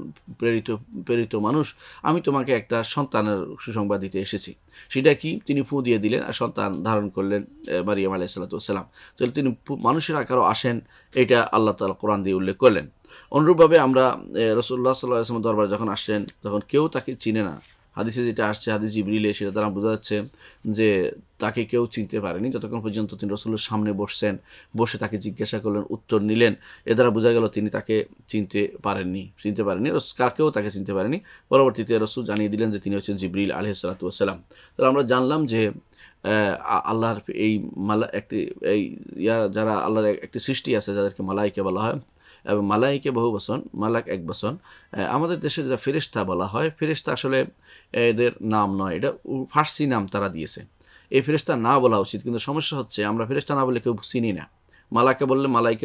প্রেরিত মানুষ, আমি তোমাকে একটা সন্তানের সুসংবাদ দিতে এসেছি। সেটা কি? তিনি ফু দিয়ে দিলেন আর সন্তান ধারণ করলেন মারিয়াম আলাইহিস সালাতু ওয়াস সালাম। তাহলে তিনি মানুষের আকারও আসেন, এটা আল্লাহ তাআলা কোরআন দিয়ে উল্লেখ করলেন। অনুরূপভাবে আমরা রাসূলুল্লাহ সাল্লাল্লাহু আলাইহি ওয়াসাল্লাম দরবারে যখন আসছেন, তখন কেউ তাকে চিনে না। হাদিসে যেটা আসছে, হাদিস জিবরিলে, সেটা দ্বারা বোঝা যাচ্ছে যে তাকে কেউ চিনতে পারেনি যতক্ষণ পর্যন্ত তিনি রাসূলের সামনে বসছেন, বসে তাকে জিজ্ঞাসা করলেন, উত্তর নিলেন। এ দ্বারা বোঝা গেল তিনি তাকে চিনতে পারেননি, কেউ তাকে চিনতে পারেনি। পরবর্তীতে রাসূল জানিয়ে দিলেন যে তিনি হচ্ছেন জিবরিল আলাইহিস সালাতু ওয়াস সালাম। তাহলে আমরা জানলাম যে আল্লাহর এই যারা আল্লাহর একটি সৃষ্টি আছে যাদেরকে মালাইকা বলা হয়, এবং মালাইকে বহু বচন, মালাক এক বচন। আমাদের দেশে যেটা ফেরেশতা বলা হয়, ফেরেশতা আসলে এদের নাম নয়, এটা ফার্সি নাম তারা দিয়েছে। এই ফেরেশতা না বলা উচিত, কিন্তু সমস্যা হচ্ছে আমরা ফেরেশতা না বলে কেউ চিনি না। মালাইকে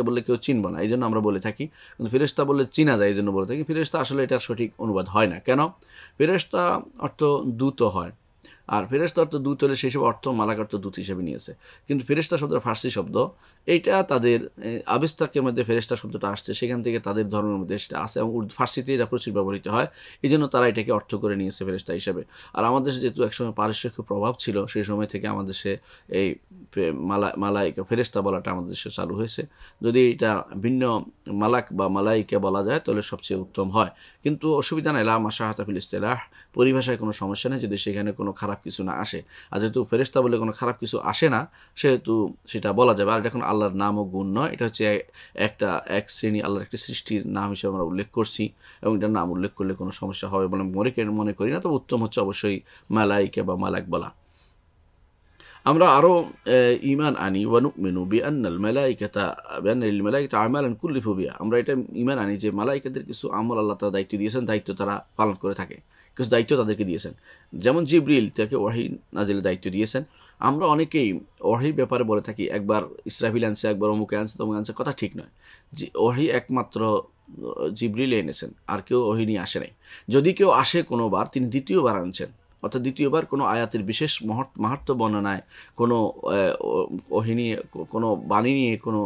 বললে কেউ চিনব না, এই জন্য আমরা বলে থাকি। কিন্তু ফেরেশতা বললে চিনা যায়, এই জন্য বলে থাকি। ফেরেশতা আসলে এটার সঠিক অনুবাদ হয় না। কেন? ফেরেশতা অর্থ দূত হয়, আর ফেরেশতা অর্থ দূত হলে সেই সব অর্থ মালাক অর্থ দূত হিসেবে নিয়েছে। কিন্তু ফেরেশতা শব্দটা ফার্সি শব্দ, এইটা তাদের আবিস্তাকের মধ্যে ফেরেশতা শব্দটা আসছে, সেখান থেকে তাদের ধর্মের মধ্যে সেটা আসে, এবং ফার্সিতে এটা প্রচুর ব্যবহৃত হয়, এই জন্য তারা এটাকে অর্থ করে নিয়েছে ফেরেশতা হিসেবে। আর আমাদের দেশে যেহেতু একসময় পারস্যিক প্রভাব ছিল, সেই সময় থেকে আমাদের দেশে এই মালাইকা ফেরেশতা বলাটা আমাদের দেশে চালু হয়েছে। যদি এটা ভিন্ন মালাক বা মালাইকা বলা যায় তাহলে সবচেয়ে উত্তম হয়, কিন্তু অসুবিধা নাই। লা মাশাআতা ফিল ইসতিলাহ, পরিভাষায় কোনো সমস্যা নেই যদি সেখানে কোনো খারাপ কিছু না আসে। আর যেহেতু ফেরেশতা বলে কোনো খারাপ কিছু আসে না, সেহেতু সেটা বলা যাবে। আর এটা এখন আল্লাহর নাম ও গুণ নয়, এটা হচ্ছে এক শ্রেণী আল্লাহর একটি সৃষ্টির নাম হিসেবে আমরা উল্লেখ করছি, এবং এটার নাম উল্লেখ করলে কোনো সমস্যা হবে বলে মনে করি না। তবে উত্তম হচ্ছে অবশ্যই মালাইকা বা মালাক বলা। আমরা আরও ঈমান আনি, ওয়া নুমিনু বিআন্নাল মালাইকাতা আমালান কুল্লিফু বিহা, আমরা এটা ঈমান আনি যে মালাইকাদের কিছু আমল আল্লাহ তাআলা দায়িত্ব দিয়েছেন, দায়িত্ব তারা পালন করে থাকে, কিছু দায়িত্ব তাদেরকে দিয়েছেন। যেমন জিবরিল তাকে ওয়াহী নাজিলের দায়িত্ব দিয়েছেন। আমরা অনেকেই ওয়াহীর ব্যাপারে বলে থাকি, একবার ইসরাফিল আনছে, একবার অমুকে আনছে, তমুক আনছে, কথা ঠিক নয়। ওয়াহী একমাত্র জিবরিল এনেছেন, আর কেউ ওয়াহী নিয়ে আসে নাই। যদি কেউ আসে কোনোবার, তিনি দ্বিতীয়বার আনছেন, অর্থাৎ দ্বিতীয়বার কোনো আয়াতের বিশেষ মাহাত্ম্য বর্ণনায়, কোনো ওহী নিয়ে, কোনো বাণী নিয়ে কোনো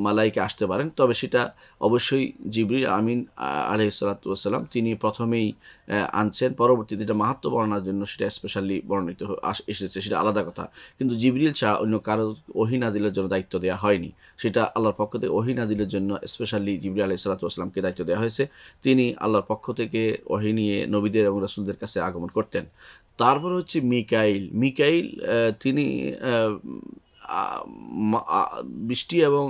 মালাইকা আসতে পারেন, তবে সেটা অবশ্যই জিবরিল আমিন আলাইহিস সালাতু ওয়াস সালাম তিনি প্রথমেই আনছেন। পরবর্তীতে এটা মাহাত্ম্য বর্ণনার জন্য সেটা স্পেশালি বর্ণিত এসেছে, সেটা আলাদা কথা। কিন্তু জিবরিল ছাড়া অন্য কারো ওহী নাজিলের জন্য দায়িত্ব দেওয়া হয়নি, সেটা আল্লাহর পক্ষ থেকে ওহী নাজিলের জন্য স্পেশালি জিবরিল আলাইহিস সালাতু ওয়াস সালামকে দায়িত্ব দেওয়া হয়েছে। তিনি আল্লাহর পক্ষ থেকে ওহী নিয়ে নবীদের এবং রাসূলদের কাছে আগমন করতেন। তারপর হচ্ছে মিকাইল, তিনি বৃষ্টি এবং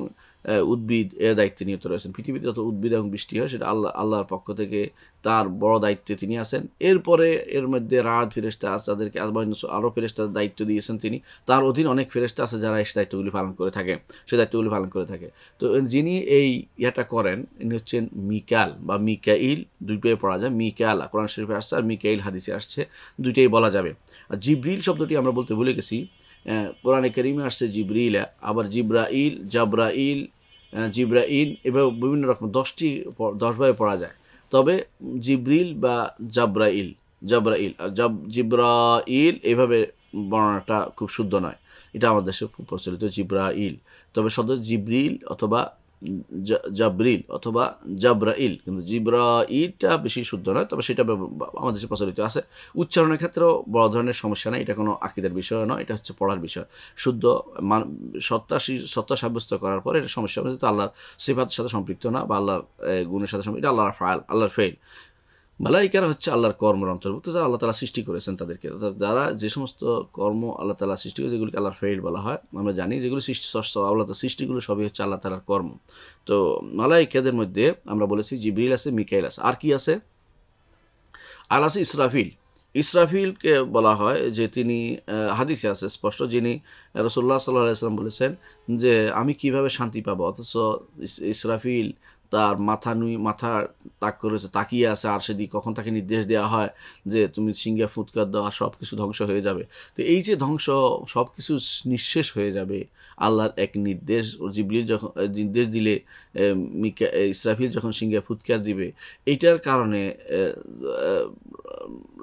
উদ্ভিদ এর দায়িত্বে নিহত রয়েছেন। পৃথিবীতে যত উদ্ভিদ এবং বৃষ্টি হয় সেটা আল্লাহর পক্ষ থেকে তার বড় দায়িত্বে তিনি আছেন। এরপরে এর মধ্যে রাত ফেরেশতা আছে, তাদেরকে আরও ফেরেশতার দায়িত্ব দিয়েছেন তিনি। তার অধীন অনেক ফেরেশতা আছে যারা এই দায়িত্বগুলি পালন করে থাকে। তো যিনি এই ইয়েটা করেন, ইনি হচ্ছেন মিকাল বা মিকাইল, দুইটাই পড়া যায়। মিকাল কোরআন শরীফে আসছে, আর মিকাইল হাদিসে আসছে, দুইটাই বলা যাবে। আর জিবরিল শব্দটি আমরা বলতে ভুলে গেছি, কোরআনে কারিমে আসছে জিবরিল, আবার জিব্রাইল, জিব্রাইল, এভাবে বিভিন্ন রকম 10ভাবে পড়া যায়। তবে জিবরিল বা জাব্রাইল আর জিব্রাইল এভাবে বর্ণনাটা খুব শুদ্ধ নয়, এটা আমাদের দেশে খুব প্রচলিত জিব্রাইল। তবে সদর জিবরিল অথবা জাবরিল অথবা জাব্রাইল, কিন্তু জিব্রাইলটা বেশি শুদ্ধ নয়, তবে সেটা আমাদের দেশে প্রচলিত আছে। উচ্চারণের ক্ষেত্রেও বড় ধরনের সমস্যা নেই, এটা কোনো আকীদার বিষয় নয়, এটা হচ্ছে পড়ার বিষয়। শুদ্ধ সত্তা সাব্যস্ত করার পরে এটা সমস্যা হবে, যেহেতু আল্লাহর সিফাতের সাথে সম্পৃক্ত না বা আল্লাহর গুণের সাথে সম্পৃক্ত, এটা আল্লাহর ফেল। মালাইকারা হচ্ছে আল্লাহর কর্মের অন্তর্ভুক্ত, যারা আল্লাহ তাআলা সৃষ্টি করেছেন তাদেরকে, যারা যে সমস্ত কর্ম আল্লাহ তাআলা সৃষ্টি করে, যেগুলিকে আল্লাহর ফেইল বলা হয়। আমরা জানি যেগুলো আল্লাহ তাআলার সৃষ্টিগুলো সবই হচ্ছে আল্লাহ তাআলার কর্ম। তো মালাইকাদের মধ্যে আমরা বলেছি জিবরিল আছে, মিকাইল আছে, আর কি আছে? আর আছে ইসরাফিল। ইসরাফিলকে বলা হয় যে তিনি হাদিসে আছে স্পষ্ট, যিনি রাসূলুল্লাহ সাল্লাল্লাহু আলাইহি ওয়াসাল্লাম বলেছেন যে আমি কিভাবে শান্তি পাবো, অথচ ইসরাফিল তার মাথা তাক করেছে, তাকিয়ে আছে আরশের দিকে, কখন তাকে নির্দেশ দেওয়া হয় যে তুমি সিংহে ফুৎকার দাও আর সব কিছু ধ্বংস হয়ে যাবে। তো এই যে ধ্বংস, সব কিছু নিঃশেষ হয়ে যাবে আল্লাহর এক নির্দেশ, ও জিবরিল যখন নির্দেশ দিলে ইসরাফিল যখন সিংহে ফুৎকার দিবে, এইটার কারণে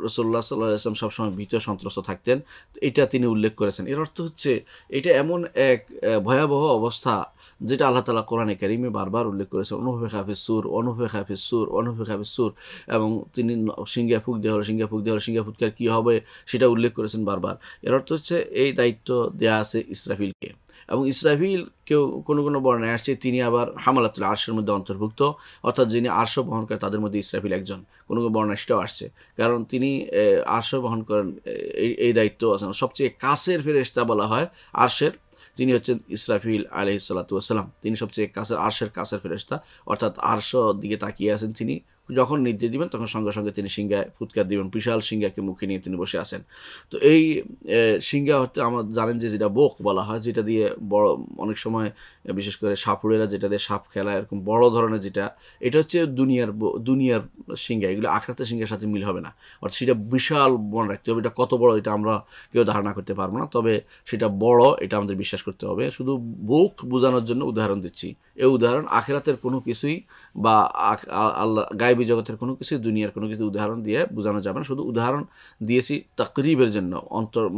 রাসূলুল্লাহ সাল্লাল্লাহু আলাইহি ওয়াসাল্লাম সবসময় ভীত সন্ত্রস্ত থাকতেন। এটা তিনি উল্লেখ করেছেন। এর অর্থ হচ্ছে এটা এমন এক ভয়াবহ অবস্থা যেটা আল্লাহ তাআলা কোরআনে কারীমে বারবার উল্লেখ করেছেন, অনুফিখা ফিস সূর, অনুফিখা ফিস সূর, অনুফিখা ফিস সূর, এবং তিনি সিংহে ফুঁক দেওয়া হলো, সিংহে ফুঁক দেওয়া হলো, সিংহে ফুৎকার কী হবে সেটা উল্লেখ করেছেন বারবার। এর অর্থ হচ্ছে এই দায়িত্ব দেয়া আছে ইসরাফিলকে। এবং ইসরাফিল কেউ কোনো কোনো বর্ণায় আসছে তিনি আবার হামালাতুল আরশের মধ্যে অন্তর্ভুক্ত, অর্থাৎ যিনি আরশ বহন করে তাদের মধ্যে ইসরাফিল একজন। কোনো কোনো বর্ণায় সেটাও আসছে, কারণ তিনি আরশ বহন করেন, এই দায়িত্ব আছেন। সবচেয়ে কাছের ফেরেশতা বলা হয় আরশের, তিনি হচ্ছেন ইসরাফিল আলাইহিস সালাতু ওয়াস সালাম। তিনি সবচেয়ে কাছের, আরশের কাছের ফেরেশতা, অর্থাৎ আরশ দিকে তাকিয়ে আছেন তিনি। যখন নির্দেশ দিবেন তখন সঙ্গে সঙ্গে তিনি সিংহায় ফুৎকার দিবেন, বিশাল সিংহাকে মুখে নিয়ে তিনি বসে আছেন। তো এই সিংহা হচ্ছে আমরা জানেন যে যেটা বোক বলা হয়, যেটা দিয়ে বড় অনেক সময় বিশেষ করে সাপুড়েরা যেটা দিয়ে সাপ খেলা, এরকম বড় ধরনের যেটা, এটা হচ্ছে দুনিয়ার সিংহা। এগুলো আখরাতের সিংহের সাথে মিল হবে না, অর্থাৎ সেটা বিশাল বন রাখতে হবে। এটা কত বড় এটা আমরা কেউ ধারণা করতে পারবো না, তবে সেটা বড় এটা আমাদের বিশ্বাস করতে হবে। শুধু বোক বোঝানোর জন্য উদাহরণ দিচ্ছি। এই উদাহরণ আখেরাতের কোনো কিছুই বা আল্লাহ গায়েবী জগতের কোনো কিছু, দুনিয়ার কোনো কিছু উদাহরণ দিয়ে বোঝানো যাবে না। শুধু উদাহরণ দিয়েছি তাকরিবের জন্য,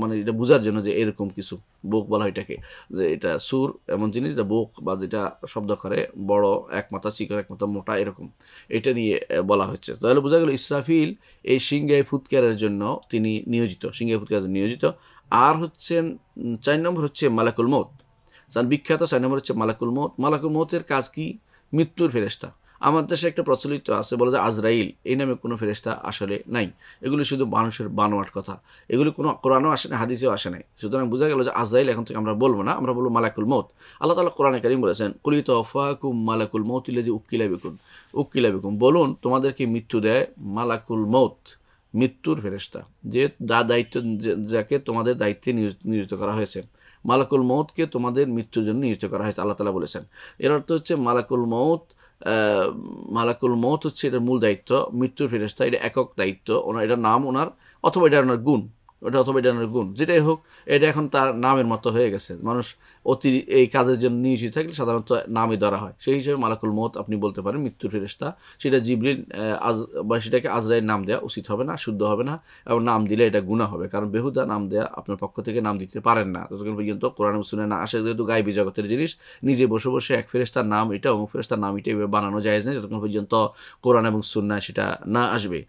মানে এটা বোঝার জন্য যে এরকম কিছু। বোক বলা হয় এটাকে, যে এটা সুর এমন জিনিস যেটা বোক, বা যেটা শব্দ করে বড়, এক মাথা চিকন এক মাথা মোটা, এরকম এটা নিয়ে বলা হচ্ছে। তাহলে বোঝা গেল ইসরাফিল এই সিংহে ফুৎকারের জন্য তিনি নিয়োজিত, সিংহে ফুৎকারের জন্য নিয়োজিত। আর হচ্ছেন 4 নম্বর হচ্ছে মালাকুল মউত। বিখ্যাত 4 নম্বর হচ্ছে মালাকুল মউত। মালাকুল মউতের কাজ কি? মৃত্যুর ফেরেশতা। আমার দেশে একটা প্রচলিত আছে, বলে যে আজরাইল, এই নামে কোনো ফেরেশতা আসলে নাই। এগুলি শুধু মানুষের বানোয়াট কথা, এগুলি কোনো কোরআনেও আসে না, হাদিসেও আসে নাই। সুতরাং বোঝা গেল যে আজরাইল এখন থেকে আমরা বলবো না, আমরা বলবো মালাকুল মউত। আল্লাহ তাআলা কোরআনে কারীম বলেছেন, কুল ইতাওয়াফাকুম মালাকুল মউত আল্লাযী উক্কিলা বিকুম, বলুন তোমাদেরকে মৃত্যু দেয় মালাকুল মউত, মৃত্যুর ফেরেশতা, যে দায়িত্ব, যাকে তোমাদের দায়িত্বে নিয়োজিত করা হয়েছে। মালাকুল মউতকে তোমাদের মৃত্যুর জন্য নিয়োজিত করা হয়েছে, আল্লাহ তাআলা বলেছেন। এর অর্থ হচ্ছে মালাকুল মউত হচ্ছে এটার মূল দায়িত্ব, মৃত্যুর ফেরেশতা এটা একক দায়িত্ব, এটার নাম ওনার, অথবা এটা ওনার গুণ, যেটাই হোক, এটা এখন তার নামের মতো হয়ে গেছে। মানুষ এই কাজের জন্য নিয়োজিত থাকলে সাধারণত নামে ধরা হয়, সেই হিসেবে মালাকুল মউত আপনি বলতে পারেন মৃত্যুর ফেরেশতা। সেটা জিবরিল বা সেটাকে আজরাইল নাম দেওয়া উচিত হবে না, শুদ্ধ হবে না, এবং নাম দিলে এটা গুনাহ হবে, কারণ বেহুদা নাম দেওয়া আপনার পক্ষ থেকে নাম দিতে পারেন না যতক্ষণ পর্যন্ত কোরআন ও সুন্নাহে না আসে। যেহেতু গায়বী জগতের জিনিস, নিজে বসে বসে এক ফেরেশতার নাম এটা, অমুক ফেরেশতার নাম এটা এভাবে বানানো জায়েজ নেই যতক্ষণ পর্যন্ত কোরআন এবং সুন্নাহে সেটা না আসবে।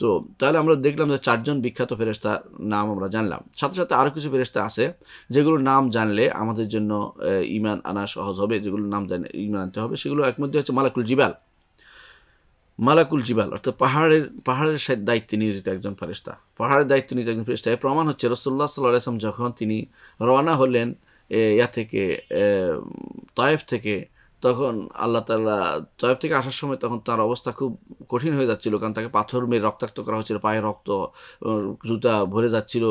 তো তাহলে আমরা দেখলাম যে 4 জন বিখ্যাত ফেরেশতার নাম আমরা জানলাম। সাথে সাথে আরও কিছু ফেরেশতা আছে যেগুলোর নাম জানলে আমাদের জন্য ঈমান আনা সহজ হবে, যেগুলোর নাম জানলে ঈমান আনতে হবে। সেগুলো এক মধ্যে হচ্ছে মালাকুল জিবাল, অর্থাৎ পাহাড়ের দায়িত্বে নিয়োজিত একজন ফেরেশতা। পাহাড়ের দায়িত্ব নিয়োজিত একজন ফেরেশতা। এর প্রমাণ হচ্ছে রাসূলুল্লাহ সাল্লাল্লাহু আলাইহি ওয়াসাল্লাম যখন তিনি রওনা হলেন তায়েফ থেকে, তখন আল্লাহ তাআলা তায়েফ থেকে আসার সময় তখন তার অবস্থা খুব কঠিন হয়ে যাচ্ছিল, কারণ তাকে পাথর মেরে রক্তাক্ত করা হচ্ছিল, পায়ে রক্ত, জুতা ভরে যাচ্ছিল।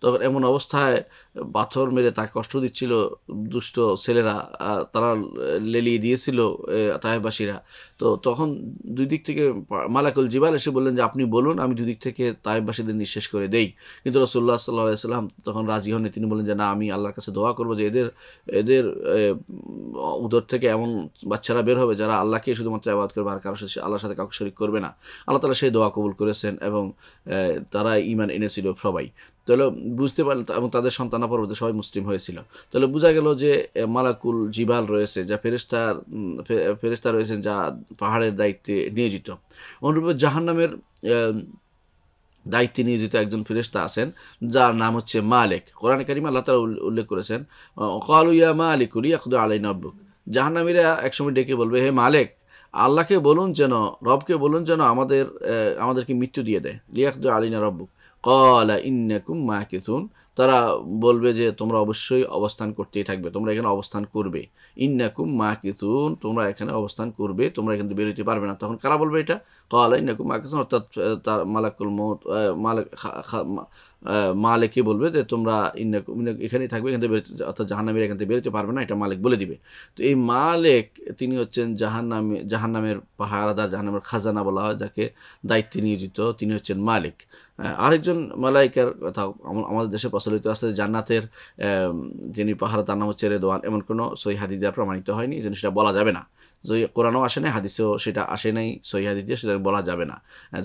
তখন এমন অবস্থায় পাথর মেরে তাকে কষ্ট দিচ্ছিল দুষ্ট ছেলেরা, তারা লেলিয়ে দিয়েছিল তায়েফবাসীরা। তো তখন দুই দিক থেকে মালাকুল জিবাল এসে বললেন যে আপনি বলুন, আমি দুই দিক থেকে তায়েফবাসীদের নিঃশেষ করে দেই। কিন্তু রাসূলুল্লাহ সাল্লাল্লাহু আলাইহি ওয়াসাল্লাম তখন রাজি হননি। তিনি বললেন যে না, আমি আল্লাহর কাছে দোয়া করবো যে এদের উদর থেকে এমন বাচ্চারা বের হবে যারা আল্লাহকে শুধুমাত্র ইবাদত করবে, আর কারোর সাথে আল্লাহর সাথে কাউকে শরীক করবে না। আল্লাহ তাআলা সেই দোয়া কবুল করেছেন এবং তারা ঈমান এনেছিল সবাই। তাহলে বুঝতে পারলেন, এবং তাদের সন্তানা পরবর্তী সবাই মুসলিম হয়েছিল। তাহলে বোঝা গেল যে মালাকুল জিবাল রয়েছে, যা ফেরেশতা রয়েছেন যা পাহাড়ের দায়িত্বে নিয়োজিত। অনুরূপে জাহান্নামের দায়িত্বে নিয়োজিত একজন ফেরেশতা আছেন যার নাম হচ্ছে মালিক। কোরআনে কারিমে আল্লাহ তাআলা উল্লেখ করেছেন, ক্বালু ইয়া মালিকু লিয়াকদি আলাইনা রাব্বুক। জাহান্নামীরা একসময় ডেকে বলবে, হে মালিক, আল্লাহকে বলুন যেন, রবকে বলুন যেন আমাদেরকে মৃত্যু দিয়ে দেয়। লিয়াকদি আলাইনা রাব্বুক ক্বালা ইন্নাকুম মাকিথুন। তারা বলবে যে তোমরা অবশ্যই অবস্থান করতেই থাকবে, তোমরা এখানে অবস্থান করবে, ইন্নাকুম মাকিসুন, তোমরা এখানে অবস্থান করবে, তোমরা এখান থেকে বেরোতে পারবে না। তখন কারা বলবে এটা? ক্বালা ইন্নাকুম মাকিসুন, অর্থাৎ তার মালাকুল মউত মালিকই বলবে যে তোমরা এখানেই থাকবে, এখান থেকে বেরোতে, অর্থাৎ জাহান্নামীরা এখান থেকে বেরোতে পারবে না, এটা মালিক বলে দিবে। তো এই মালিক তিনি হচ্ছেন জাহান্নামের পাহারাদার, জাহান্নামের খাজানা বলা হয় যাকে, দায়িত্বে নিয়োজিত, তিনি হচ্ছেন মালিক। আরেকজন মালাইকার কথা আমাদের দেশে প্রচলিত আছে, জান্নাতের যিনি পাহারা তার নাম হচ্ছে রেদওয়ান, এমন কোনো সহিহ হাদিস দ্বারা প্রমাণিত হয়নি, এই জন্য সেটা বলা যাবে না। যদি কোরআনও আসে নাই, হাদিসেও সেটা আসে নাই, সহিহ হাদিস দিয়ে সেটা বলা যাবে না।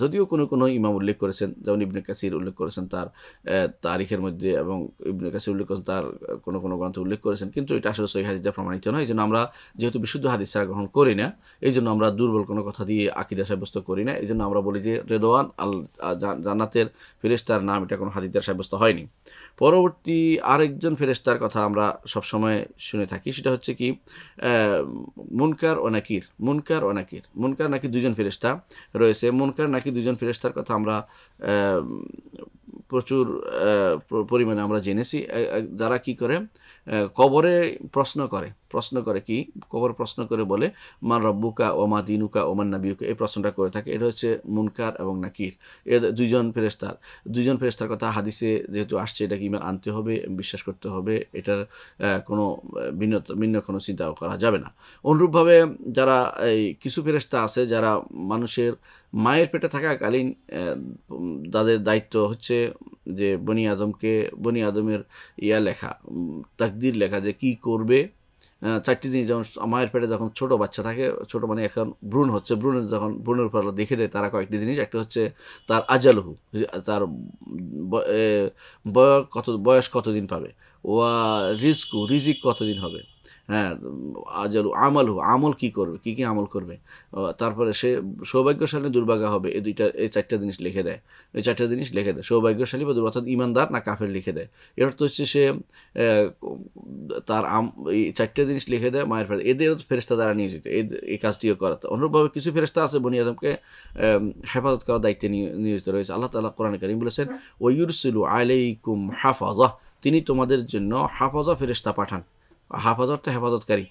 যদিও কোনো ইমাম উল্লেখ করেছেন, যেমন ইবনে কাসির উল্লেখ করেছেন তার তারিখের মধ্যে, এবং ইবনে কাসির উল্লেখ করেছেন তার কোনো গ্রন্থে উল্লেখ করেছেন, কিন্তু এটা আসলে সহিহ হাদিস দ্বারা প্রমাণিত নয়। এই জন্য আমরা যেহেতু বিশুদ্ধ হাদিস ছাড়া গ্রহণ করি না, এই জন্য আমরা দুর্বল কোনো কথা দিয়ে আকীদা সাব্যস্ত করি না। এই জন্য আমরা বলি যে রেদওয়ান জান্নাতের ফেরেশতার নাম, এটা কোনো হাদিস দ্বারা সাব্যস্ত হয়নি। পরবর্তী আরেকজন ফেরেশতার কথা আমরা সবসময় শুনে থাকি, সেটা হচ্ছে কি মুনকার ও নাকির। মুনকার নাকির দুজন ফেরেশতা রয়েছে। মুনকার নাকির দুজন ফেরেশতার কথা আমরা প্রচুর পরিমাণে আমরা জেনেছি। যারা কি করে, কবরে প্রশ্ন করে কি, কবরে প্রশ্ন করে বলে মান রব্বুকা ও মা দিনুকা ও মান নাবিয়ুকা, এই প্রশ্নটা করে থাকে। এটা হচ্ছে মুনকার এবং নাকির, এর দুইজন ফেরেশতার কথা হাদিসে যেহেতু আসছে, এটাকে ঈমান আনতে হবে, বিশ্বাস করতে হবে, এটার কোনো ভিন্ন কোনো চিন্তাও করা যাবে না। অনুরূপভাবে যারা এই কিছু ফেরেশতা আছে যারা মানুষের মায়ের পেটে থাকাকালীন তাদের দায়িত্ব হচ্ছে যে বনি আদমের লেখা, তাকদির লেখা, যে কি করবে। 4টি জিনিস, যেমন মায়ের পেটে যখন ছোট বাচ্চা থাকে, ছোট মানে এখন ভ্রূণ হচ্ছে, ভ্রূণের উপর দেখে দেয় তারা কয়েকটি জিনিস। একটা হচ্ছে তার আজালহু, তার বয়স কতদিন পাবে, ওয়া রিজিক কতদিন হবে, হ্যাঁ, আজালু আমালহু, আমল কি করবে, কি আমল করবে, তারপরে সে সৌভাগ্যশালী দুর্ভাগা হবে, এই 4টা জিনিস লিখে দেয়। সৌভাগ্যশালী বা অর্থাৎ ইমানদার না কাফের লিখে দেয়। এর অর্থ হচ্ছে সে তার এই 4টা জিনিস লিখে দেয় মায়ের পেটে। এদের ফেরেশতা দ্বারা নিয়োজিত এই কাজটিও করাতে। অনুরূপভাবে কিছু ফেরেশতা আছে বনি আদমকে হেফাজত করার দায়িত্বে নিয়োজিত রয়েছে। আল্লাহ তাআলা কোরআনে কারীম বলেছেন ওয়ায়ুরসিলু আলাইকুম হাফাযা, তিনি তোমাদের জন্য হাফাজা ফেরেশতা পাঠান। হাফাজত তো হেফাজতকারী।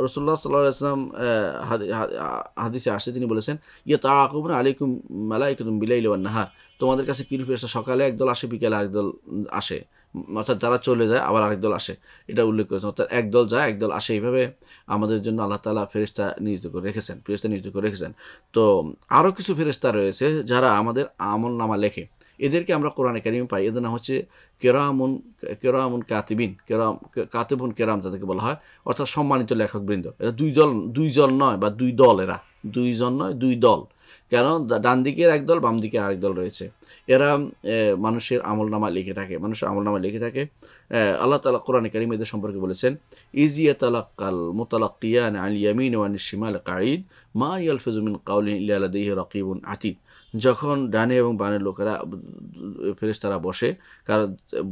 রাসূলুল্লাহ সাল্লাল্লাহু আলাইহি ওয়াসাল্লাম হাদিসে আসছে, তিনি বলেছেন ইয়াতাআকুবুনা আলাইকুম মালাইকাতুম বিলাইলি ওয়ান নাহার, তোমাদের কাছে কিরূপ ফেরেশতা, সকালে একদল আসে, বিকেলে আরেকদল আসে, অর্থাৎ যারা চলে যায় আবার আরেকদল আসে, এটা উল্লেখ করেছেন। অর্থাৎ একদল যায় একদল আসে, এইভাবে আমাদের জন্য আল্লাহ তাআলা ফেরেশতা নিয়োজিত করে রেখেছেন। তো আরও কিছু ফেরেশতা রয়েছে যারা আমাদের আমলনামা লেখে। এদেরকে আমরা কোরআনে কারিমে পাই, এদের নাম হচ্ছে কেরামুন কাতিবিন, কাতিবুন কেরাম যাদেরকে বলা হয়, অর্থাৎ সম্মানিত লেখকবৃন্দ। এরা দুইজন নয় বা দুই দল, এরা দুইজন নয়, দুই দল। কেন, ডান দিকের একদল, বাম দিকের আরেক দল রয়েছে। এরা মানুষের আমলনামা লিখে থাকে। আল্লাহ তাআলা কোরআনে কারিমে এদের সম্পর্কে বলেছেন ইজিয়াতালাক্কাল মুতালাক্কিয়ান আল ইয়ামিন ওয়া আনিশ শিমাল কাঈদ মা ইয়ালফিজু মিন কাওলিন ইল্লা লাদাইহি রাকিবুন আতীদ। যখন ডানে এবং বামের লোকেরা ফেরেশতারা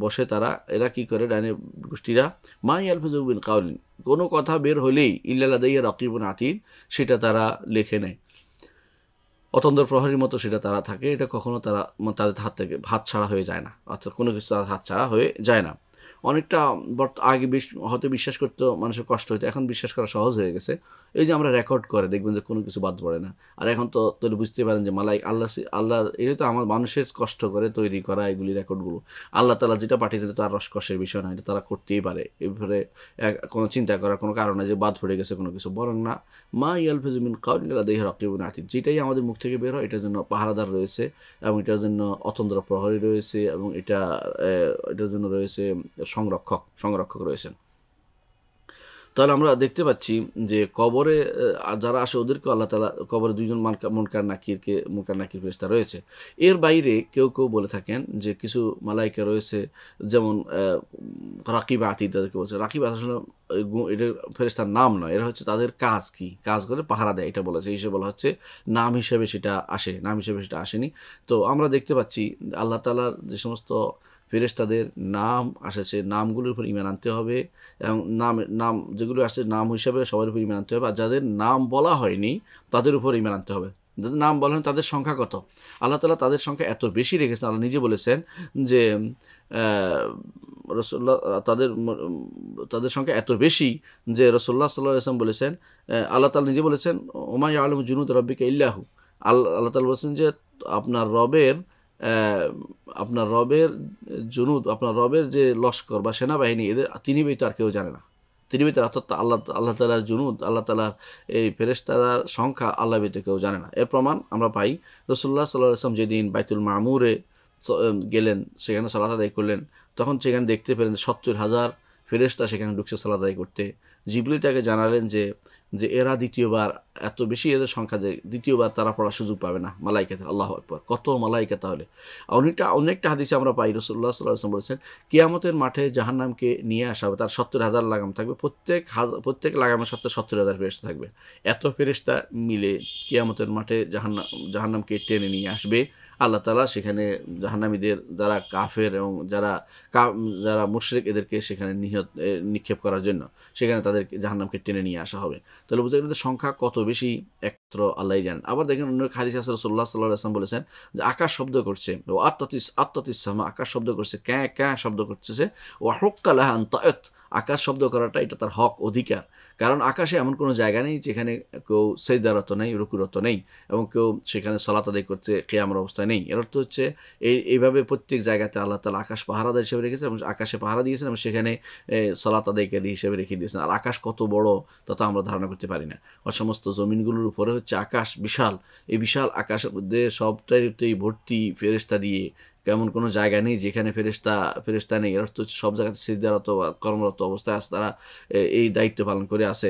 বসে তারা এরা কি করে, ডানে গোষ্ঠীরা মা ইয়ালফিজু মিন কাওলিন, কোনো কথা বের হলেই ইল্লা লাদাইহি রাকিবুন আতীদ, সেটা তারা লিখে নেয়। অতন্দ্র প্রহরীর মতো সেটা তারা থাকে। এটা কখনো তাদের হাত থেকে হাত ছাড়া হয়ে যায় না, অর্থাৎ কোনো কিছু তাদের হাত ছাড়া হয়ে যায় না। অনেকটা আগে হয়তো বিশ্বাস করতে মানুষের কষ্ট হতো, এখন বিশ্বাস করা সহজ হয়ে গেছে। এই যে আমরা রেকর্ড করে দেখবেন যে কোনো কিছু বাদ পড়ে না। আর এখন তো তাহলে বুঝতে পারেন যে আল্লাহ এটা তো আমার মানুষের কষ্ট করে তৈরি করা এগুলি রেকর্ডগুলো। আল্লাহ তাআলা যেটা পাঠিয়েছে তো আর রসকসের বিষয় না, এটা তারা করতেই পারে। এবারে কোনো চিন্তা করার কোনো কারণ নাই যে বাদ পড়ে গেছে কোনো কিছু, বরং না মা ইয়ালফিজু মিন কাওলিন ইল্লা লাদাইহি রাকিবুন আতীদ, যেটাই আমাদের মুখ থেকে বের হয় এটার জন্য পাহারাদার রয়েছে, এবং এটার জন্য অতন্দ্র প্রহরী রয়েছে, এবং এটার জন্য রয়েছে সংরক্ষক রয়েছেন। তাহলে আমরা দেখতে পাচ্ছি যে কবরে যারা আসে ওদেরকে আল্লাহ তাআলা কবরে দুইজন মুনকার নাকির ফেরেশতা রয়েছে। এর বাইরে কেউ বলে থাকেন যে কিছু মালাইকা রয়েছে, যেমন রাকিব আতীদ তাদেরকে বলছে। রাকিব আসলে এটা ফেরেশতার নাম নয়, এরা হচ্ছে তাদের কাজ করে পাহারা দেয়, এটা বলেছে। এই হিসেবে বলা হচ্ছে, নাম হিসেবে সেটা আসেনি। তো আমরা দেখতে পাচ্ছি আল্লাহ তাআলার যে সমস্ত ফেরেশতাদের নাম আসছে, নামগুলোর উপর ঈমান আনতে হবে, এবং নাম যেগুলো আসছে নাম হিসাবে সবার উপর ঈমান আনতে হবে, আর যাদের নাম বলা হয়নি তাদের উপর ঈমান আনতে হবে। যাদের নাম বলেন তাদের সংখ্যা কত? আল্লাহ তাআলা তাদের সংখ্যা এত বেশি রেখেছেন। আল্লাহ নিজে বলেছেন যে রাসূলুল্লাহ তাদের সংখ্যা এত বেশি যে রাসূলুল্লাহ সাল্লাল্লাহু আলাইহি ওয়াসাল্লাম বলেছেন, আল্লাহ তাআলা নিজে বলেছেন, ওমা ইয়ালামু জুনুদ রাব্বিকা ইল্লা হু। আল্লাহ তাআলা বলেছেন যে আপনার রবের আপনার রবের জুনুদ, আপনার রবের যে লস্কর বা সেনাবাহিনী, এদের তিনি ব্যতীত আর কেউ জানে না। তিনি ব্যতীত, অর্থাৎ আল্লাহ তাআলার জুনুদ, আল্লাহ তাআলার এই ফেরেশতার সংখ্যা আল্লাহ ব্যতীত কেউ জানে না। এর প্রমাণ আমরা পাই রাসূলুল্লাহ সাল্লাল্লাহু আলাইহি ওয়াসাল্লাম যেদিন বাইতুল মামুরে গেলেন, সেখানে সালাত আদায় করলেন, তখন সেখানে দেখতে পেলেন ৭০,০০০ ফেরেশতা সেখানে ঢুকছে সালাত আদায় করতে। জিবরিল তাকে জানালেন যে এরা দ্বিতীয়বার, এত বেশি এদের সংখ্যা যে দ্বিতীয়বার তারা পড়ার সুযোগ পাবে না মালাইকাতের। আল্লাহু আকবার, কত মালাইকা! তাহলে অনেকটা হাদিসে আমরা পাই রাসূলুল্লাহ সাল্লাল্লাহু আলাইহি ওয়াসাল্লাম বলেছেন, কিয়ামতের মাঠে জাহান্নামকে নিয়ে আসা হবে, তার ৭০,০০০ লাগাম থাকবে, প্রত্যেক লাগামের সাথে ৭০,০০০ ফেরেশতা থাকবে। এত ফেরেশতা মিলে কিয়ামতের মাঠে জাহান্নামকে টেনে নিয়ে আসবে। আল্লাহ তাআলা সেখানে জাহান্নামীদের, যারা কাফের এবং যারা মুশরিক, এদেরকে সেখানে নিক্ষেপ করার জন্য সেখানে তাদেরকে জাহান্নামকে টেনে নিয়ে আসা হবে। তাহলে বুঝতে গেলে সংখ্যা কত বেশি একমাত্র আল্লাহই জানেন। আবার দেখেন অন্য হাদিসে আছে রাসূলুল্লাহ সাল্লাল্লাহু আলাইহি ওয়াসাল্লাম বলেছেন যে আকাশ শব্দ করছে, ও আত্তাতিস সামা, আকাশ শব্দ করছে, ক্যাঁ ক্যাঁ শব্দ করতেছে, ও হুক্কা লাহা আন তাআত, আকাশ শব্দ করাটা এটা তার হক, অধিকার। কারণ আকাশে এমন কোনো জায়গা নেই যেখানে কেউ সেজদারত নেই, রুকুরত নেই, এবং কেউ সেখানে সালাত আদায় করতে কিয়ামের অবস্থায় নেই। এর অর্থ হচ্ছে এইভাবে প্রত্যেক জায়গাতে আল্লাহ তাআলা আকাশ পাহারাদার হিসেবে রেখেছেন এবং আকাশে পাহারা দিয়েছেন এবং সেখানে সালাত আদায়কারী হিসেবে রেখে দিয়েছেন। আর আকাশ কত বড় তা তো আমরা ধারণা করতে পারি না। আর সমস্ত জমিনগুলোর উপরে হচ্ছে আকাশ বিশাল। এই বিশাল আকাশের মধ্যে সবটাইতেই ভর্তি ফেরেশতা দিয়ে, কেমন কোনো জায়গা নেই যেখানে ফেরেশতা নেই। এর অর্থ হচ্ছে সব জায়গাতে সিজদারত বা কর্মরত অবস্থায় আছে তারা, এই দায়িত্ব পালন করে আছে,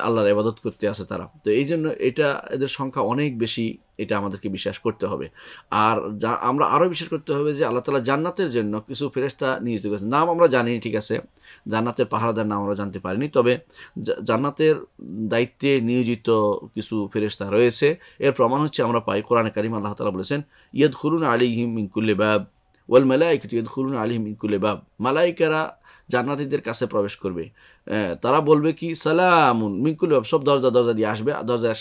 আল্লাহর ইবাদত করতে আছে তারা। তো এই জন্য এদের সংখ্যা অনেক বেশি, এটা আমাদেরকে বিশ্বাস করতে হবে। আর আমরা আরও বিশ্বাস করতে হবে যে আল্লাহ তাআলা জান্নাতের জন্য কিছু ফেরেশতা নিয়োজিত করেছেন। নাম আমরা জানি, ঠিক আছে, জান্নাতের পাহারাদার নাম আমরা জানতে পারিনি, তবে জান্নাতের দায়িত্বে নিয়োজিত কিছু ফেরেশতা রয়েছে। এর প্রমাণ হচ্ছে আমরা পাই কোরআনে কারিমে আল্লাহ তাআলা বলেছেন, ইয়াদখুলুনা আলাইহিম মিন কুল্লি বাব ওয়াল মালাইকাতু ইয়াদখুলুনা আলাইহিম মিন কুল্লি বাব। মালাইকারা জান্নাতীদের কাছে প্রবেশ করবে, তারা বলবে কি, সালামুন মিন কুল্লি বাব, সব দরজা দিয়ে আসবে, দরজায়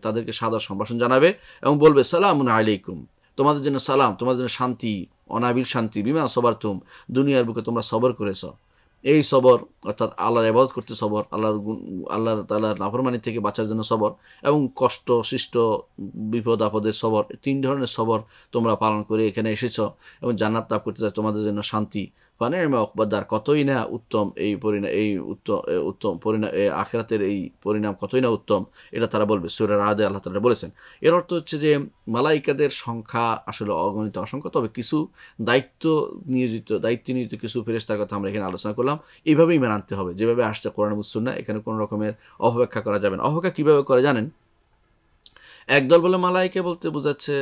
তাদেরকে সাদর সম্ভাষণ জানাবে এবং বলবে সালামুন আলাইকুম, তোমাদের জন্য সালাম, তোমাদের জন্য শান্তি, অনাবিল শান্তি, বিমা সবারতুম, দুনিয়ার বুকে তোমরা সবর করেছ। এই সবর অর্থাৎ আল্লাহর ইবাদত করতে সবর, আল্লাহ তাআলার নাফরমানি থেকে বাঁচার জন্য সবর, এবং কষ্ট সৃষ্ট বিপদ আপদের সবর, 3 ধরনের সবর তোমরা পালন করে এখানে এসেছ এবং জান্নাত লাভ করতে চাও, তোমাদের জন্য শান্তি। ফানি'মা উকবাদ-দার, কতই না উত্তম এই পরিণাম, উত্তম পরিণাম, আখিরাতের এই পরিণাম কতই না উত্তম, এটা তারা বলবে। সূরা রা'দে আল্লাহ তাআলা বলেছেন। এর অর্থ হচ্ছে যে মালাইকাদের সংখ্যা আসলে অগণিত, অসংখ্য, তবে কিছু দায়িত্ব নিয়োজিত কিছু ফেরেশতার কথা আমরা এখানে আলোচনা করলাম। এইভাবেই মেনে আনতে হবে, যেভাবে আসছে কোরআন এবং সুন্নাহ। এখানে কোনো রকমের অপব্যাখ্যা করা যাবে না। অপব্যাখ্যা কীভাবে করে জানেন? একদল বলে মালাইকা বলতে বোঝাচ্ছে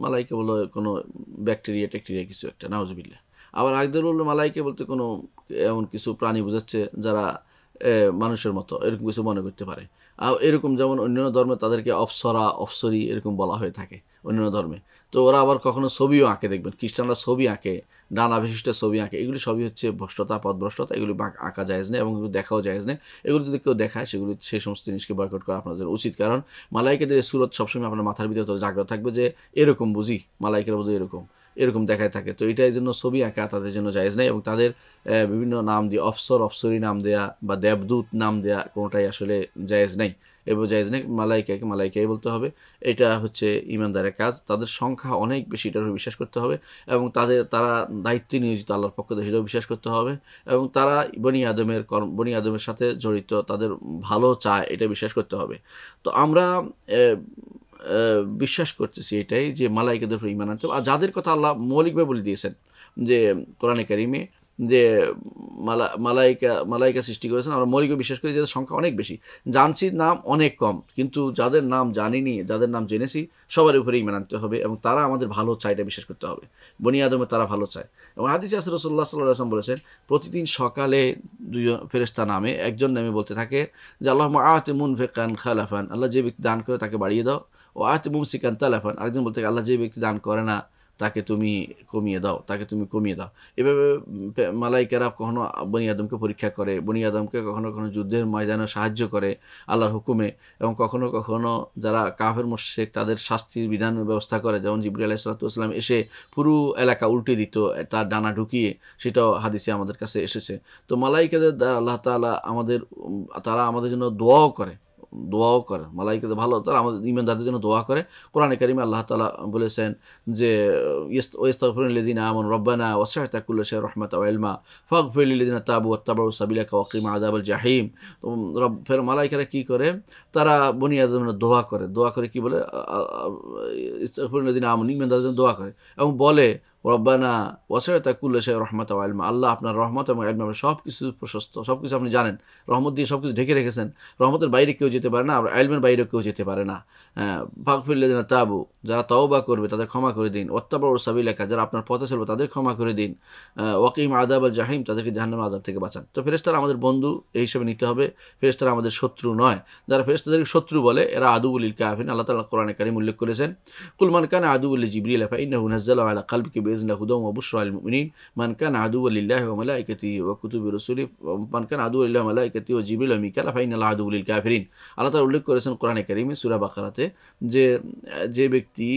মালাইকা বলে কোনো ব্যাকটেরিয়া কিছু একটা, নাউজুবিল্লাহ। আবার একদল বললো মালাইকা বলতে কোনো এমন কিছু প্রাণী বোঝাচ্ছে যারা মানুষের মতো, এরকম কিছু মনে করতে পারে। আর এরকম যেমন অন্যান্য ধর্মে তাদেরকে অপসরি এরকম বলা হয়ে থাকে অন্যান্য ধর্মে। তো ওরা আবার কখনো ছবিও আঁকে, দেখবেন খ্রিস্টানরা ছবি আঁকে, ডানা বিশিষ্ট ছবি আঁকে। এগুলি সবই হচ্ছে পথভ্রষ্টতা। এগুলি আঁকা জায়েজ নেই এবং এগুলো দেখাও জায়েজ নেই। এগুলো যদি কেউ দেখায় সেই সমস্ত জিনিসকে বয়কট করা আপনাদের উচিত। কারণ মালাইকাদের সুরত সবসময় আপনার মাথার ভিতরে জাগ্রত থাকবে যে এরকম বুঝি, মালাইকারা বুঝি এরকম দেখায় থাকে। তো এটাই জন্য ছবি আঁকা তাদের জন্য জায়েজ নেই, এবং তাদের বিভিন্ন নাম দিয়ে অপসরি নাম দেয়া বা দেবদূত নাম দেয়া কোনোটাই আসলে জায়েজ নেই, এবং জায়েজ নেই। মালাইকাই বলতে হবে। এটা হচ্ছে ঈমানদারের কাজ। তাদের সংখ্যা অনেক বেশি, এটারও বিশ্বাস করতে হবে, এবং তারা দায়িত্বে নিয়োজিত আল্লাহর পক্ষ থেকে, সেটাও বিশ্বাস করতে হবে, এবং তারা বনি আদমের সাথে জড়িত, তাদের ভালো চায়, এটা বিশ্বাস করতে হবে। তো আমরা বিশ্বাস করতেছি এটাই যে মালাইকাদের উপর ঈমান আনতে হবে। আর যাদের কথা আল্লাহ মৌলিকভাবে বলে দিয়েছেন যে কোরআনে কারিমে যে মালাইকা সৃষ্টি করেছেন, আমরা মৌলিকভাবে বিশ্বাস করি যাদের সংখ্যা অনেক বেশি। জানছি নাম অনেক কম, কিন্তু যাদের নাম জানিনি, যাদের নাম জেনেছি, সবার উপরে ঈমান আনতে হবে, এবং তারা আমাদের ভালো চায়, এটা বিশ্বাস করতে হবে। বনি আদমে তারা ভালো চায়। এবং হাদিসে আছে রাসূলুল্লাহ সাল্লাল্লাহু আলাইহি ওয়াসাল্লাম বলেছেন, প্রতিদিন সকালে 2 ফেরেশতা নামে, একজন নামে বলতে থাকে যে আল্লাহুম্মা আ'তি মুনফিকান খালাফান, আল্লাহ যে ব্যক্তি দান করে তাকে বাড়িয়ে দাও, ও আ'তি মুমসিকান তালাফান, আরেকজন বলতে থাকে আল্লাহ যে ব্যক্তি দান করে না তাকে তুমি কমিয়ে দাও, তাকে তুমি কমিয়ে দাও। এভাবে মালাইকারা কখনো বনি আদমকে পরীক্ষা করে, বনি আদমকে কখনো কখনো যুদ্ধের ময়দানে সাহায্য করে আল্লাহর হুকুমে, এবং কখনো কখনো যারা কাফের মুশরিক তাদের শাস্তির বিধান ব্যবস্থা করে, যেমন জিবরিল আলাইহিস সালাতু ওয়াস সালাম এসে পুরো এলাকা উল্টে দিত তার ডানা ঢুকিয়ে, সেটাও হাদিসে আমাদের কাছে এসেছে। তো মালাইকাদের দ্বারা আল্লাহ তাআলা তারা আমাদের জন্য দোয়াও করে মালাইকাদের ভালো, তারা আমাদের ঈমানদারদের জন্য দোয়া করে। কোরআনে কারিমে আল্লাহ তাআলা বলেছেন যে ওয়াস্তাগফিরুল্লাযিনা আমানু রব্বানা ওয়াসি'তা কুল্লা শাইইন রাহমাতাও ওয়া ইলমা ফাগফির লিল্লাযিনা তাবু ওয়াত্তাবাউ সাবিলাকা ওয়াকিম আযাবাল জাহিম। তো ফের মালাইকারা কি করে, তারা বনি আদমের দোয়া করে কি বলে, ইস্তাগফিরুল্লাযিনা আমানু, ঈমানদারদের জন্য দোয়া করে এবং বলে রব্বানা ওয়াসি'তা কুল্লা শাইইন রাহমাতাও ওয়া ইলমা, আল্লাহ আপনার রহমত এবং ইলম সব কিছু প্রশস্ত, সব কিছু আপনি জানেন, রহমত দিয়ে সব কিছু ঢেকে রেখেছেন, রহমতের বাইরে কেউ যেতে পারে না, আর ইলমের বাইরে কেউ যেতে পারে না। ফাগফির লিল্লাযিনা তাবু, যারা তওবা করবে তাদের ক্ষমা করে দিন, ওয়াত্তাবাউ সাবিলাকা, যারা আপনার পথে চলবে তাদের ক্ষমা করে দিন, ওয়াকিম আযাবাল জাহিম, তাদেরকে জাহান্নামের আযাব থেকে বাঁচান। তো ফেরেশতারা আমাদের বন্ধু এই হিসেবে নিতে হবে, ফেরেশতারা আমাদের শত্রু নয়। যারা ফেরেশতাদেরকে শত্রু বলে এরা আদুউল লিল কাফিরিন। আল্লাহ তাআলা কোরআনে কারীম উল্লেখ করেছেন, কুল মান কানা আদুউল লিজিবরিল ফাইন্নাহু নাযালা আলা কলবিকা বিইজনিল্লাহি হুদাম ওয়া বুশরা লিল মুমিনিন মান কানা আদুউল লিল্লাহি ওয়া মালাইকাতিহি ওয়া কুতুবিহি রাসূলিহি মান কানা আদুউল লিল্লাহি ওয়া মালাইকাতিহি ওয়া জিবরিল ওয়া মিকাইল ফাইন্নাল্লাহা আদুউল লিল কাফিরিন। আল্লাহ তাআলা উল্লেখ করেছেন কোরআনে কারীমে সূরা বাকারাতে যে ব্যক্তি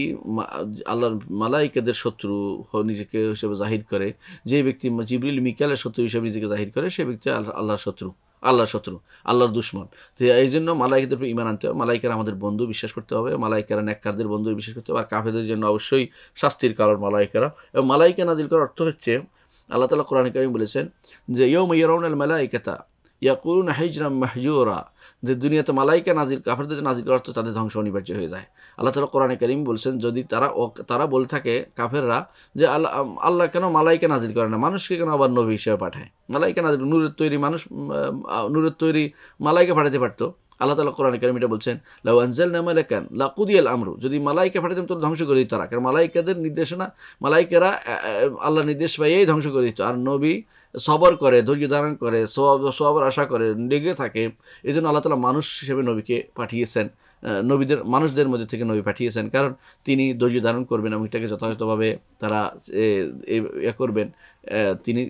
আল্লাহর মালাইকাদের শত্রু নিজেকে হিসেবে জাহির করে, যে ব্যক্তি জিবরিল মিকাইলের শত্রু হিসেবে নিজেকে জাহির করে, সে ব্যক্তি আল্লাহর শত্রু, আল্লাহর দুশমন। তো এই জন্য মালাইকাদের উপর ঈমান আনতে হবে, মালাইকারা আমাদের বন্ধু বিশ্বাস করতে হবে, মালাইকারা নেককারদের বন্ধু বিশ্বাস করতে হবে, আর কাফেরদের জন্য অবশ্যই শাস্তির কারণ মালাইকারা। এবং মালাইকা নাজিল করার অর্থ হচ্ছে, আল্লাহ তাআলা কোরআনে কারীম বলেছেন যে ইয়াউমা ইয়ারাউনাল মালাইকাতা ইয়াকুলুনা হিজরাম মাহজুরা, যে দুনিয়াতে মালাইকা কাফেরদের নাজিল করার অর্থ তাদের ধ্বংস অনিবার্য হয়ে যায়। আল্লাহ তাআলা কোরআনে কারীম বলছেন, যদি তারা বলে থাকে কাফেররা যে আল্লাহ কেন মালাইকা নাজিল করে না, মানুষকে কেন আবার নবী হিসেবে পাঠায়, মালাইকা নাজিল নূরের তৈরি মালাইকা পাঠাতে পারতো। আল্লাহ তাআলা কোরআনে কারীমে এটা বলছেন, লাউ আনজালনা মালাকান লাকুদিয়াল আমরু, যদি মালাইকা পাঠাতাম তো ধ্বংস করে দিত তারা, কারণ মালাইকাদের নির্দেশনা, মালাইকারা আল্লাহ নির্দেশ পাইয়েই ধ্বংস করে দিত। আর নবী সবর করে, ধৈর্য ধারণ করে, সবর আশা করে, লেগে থাকে। এই জন্য আল্লাহ তাআলা মানুষ হিসেবে নবীকে পাঠিয়েছেন, মানুষদের মধ্যে থেকে নবী পাঠিয়েছেন, কারণ তিনি ধৈর্য ধারণ করবেন এবং এটাকে যথাযথভাবে তারা করবেন। তিনি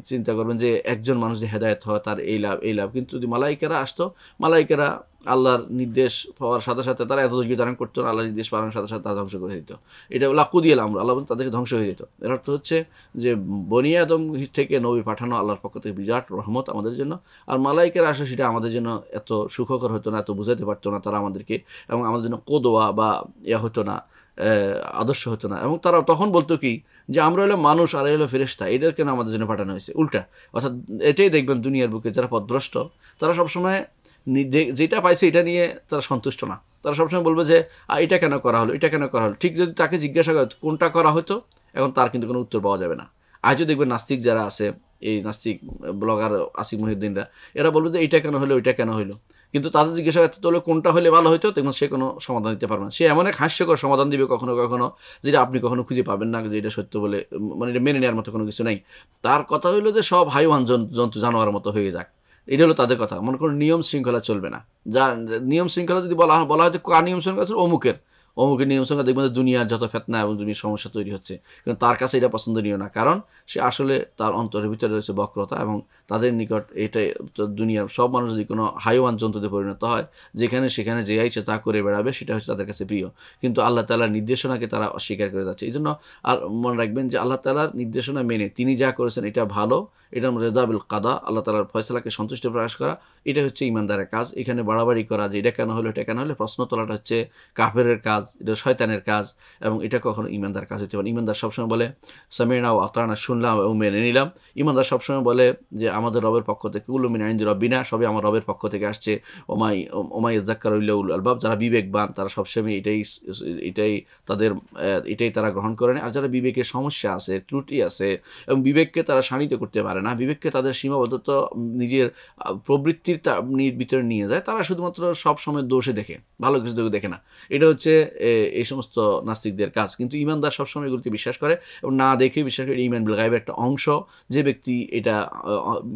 চিন্তা করবেন যে একজন মানুষ যে হেদায়েত হয় তার এই লাভ। কিন্তু যদি মালাইকারা আসতো, মালাইকারা আল্লাহর নির্দেশ পাওয়ার সাথে সাথে তারা এত ধৈর্য ধারণ করতো না, আল্লাহর নির্দেশ পাওয়ার সাথে সাথে তারা ধ্বংস করে দিত। এটা লাকুদিয়াল আমর, আল্লাহ তাদেরকে ধ্বংস হয়ে যেত। এর অর্থ হচ্ছে যে বনি আদম থেকে নবী পাঠানো আল্লাহর পক্ষ থেকে বিরাট রহমত আমাদের জন্য, আর মালাইকারা আসে সেটা আমাদের জন্য এত সুখকর হতো না, এত বুঝাতে পারতো না তারা আমাদেরকে, এবং আমাদের জন্য কোদোয়া বা হতো না, আদর্শ হতো না। এবং তারা তখন বলতো কি, যে আমরা হলো মানুষ আর হলো ফেরেশতা, এটা কেন আমাদের জন্য পাঠানো হয়েছে, উল্টা। অর্থাৎ এটাই দেখবেন দুনিয়ার বুকে যারা পথভ্রষ্ট, তারা সবসময় যেটা পাইছে এটা নিয়ে তারা সন্তুষ্ট না। তারা সবসময় বলবে যে এটা কেন করা হলো। ঠিক যদি তাকে জিজ্ঞাসা করে কোনটা করা হতো, এখন তার কিন্তু কোনো উত্তর পাওয়া যাবে না। আজও দেখবেন নাস্তিক যারা আছে, এই নাস্তিক ব্লগার আসিফ মহিউদ্দিনরা, এরা বলবে যে এটা কেন হলো, ওইটা কেন হলো, কিন্তু তাদের জিজ্ঞাসা করতে হলে কোনটা হলে ভালো হতো, দেখুন সে কোনো সমাধান দিতে পারবে না। সে এমন এক হাস্যকর সমাধান দিবে কখনো কখনো, যেটা আপনি কখনো খুঁজে পাবেন না যে এটা সত্য বলে, মানে এটা মেনে নেওয়ার মতো কোনো কিছু নেই। তার কথা হইলো যে সব হাইওয়ান জন্তু জানোয়ারের মতো হয়ে যাক, এটা হলো তাদের কথা। মনে করুন নিয়ম শৃঙ্খলা চলবে না, যা নিয়ম শৃঙ্খলা যদি বলা হয় তো কার নিয়ম শৃঙ্খলা অমুকের নিয়ম শৃঙ্খলা, দেখবেন দুনিয়ার যত ফেতনা এবং দুনিয়ার সমস্যা তৈরি হচ্ছে, কিন্তু তার কাছে এটা পছন্দনীয় না, কারণ সে আসলে তার অন্তরের ভিতরে রয়েছে বক্রতা, এবং তাদের নিকট এটাই দুনিয়ার সব মানুষ যদি কোনো হাইওয়ান জন্তুতে পরিণত হয়, যেখানে সেখানে যে আইছে তা করে বেড়াবে, সেটা হচ্ছে তাদের কাছে প্রিয়। কিন্তু আল্লাহ তাআলার নির্দেশনাকে তারা অস্বীকার করে যাচ্ছে। এই জন্য আর মনে রাখবেন যে আল্লাহ তাআলার নির্দেশনা মেনে তিনি যা করেছেন এটা ভালো, এটার মধ্যে রেদা বিল কাদা, আল্লাহ তাআলার ফয়সালাকে সন্তুষ্টি প্রকাশ করা, এটা হচ্ছে ইমানদারের কাজ। এখানে বাড়াবাড়ি করা যে এটা কেন হলো, প্রশ্ন তোলাটা হচ্ছে কাফেরের কাজ, এটা শয়তানের কাজ, এবং এটা কখনো ইমানদার কাজ হতে পারে। ইমানদার সবসময় বলে সামি'না ওয়া আতা'না, শুনলাম এবং মেনে নিলাম। ইমানদার সবসময় বলে যে আমাদের রবের পক্ষ থেকে, কুল্লু মিন ইনদি রাব্বিনা, সবই আমার রবের পক্ষ থেকে আসছে। ওমাই ইয়াযাক্কারু ইল্লা উলুল আলবাব, যারা বিবেকবান তারা সবসময় এটাই তারা গ্রহণ করেন। আর যারা বিবেকের সমস্যা আছে, ত্রুটি আছে, এবং বিবেককে তারা শানিত করতে পারে না, বিবেককে তাদের সীমাবদ্ধতা নিজের প্রবৃত্তির ভিতরে নিয়ে যায়, তারা শুধুমাত্র সবসময় দোষে দেখে, ভালো কিছু দেখে না। এটা হচ্ছে এই সমস্ত নাস্তিকদের কাজ। কিন্তু ইমানদার সবসময় এগুলোতে বিশ্বাস করে, এবং না দেখে বিশ্বাস করে। ঈমান বিল গায়বের একটা অংশ। যে ব্যক্তি এটা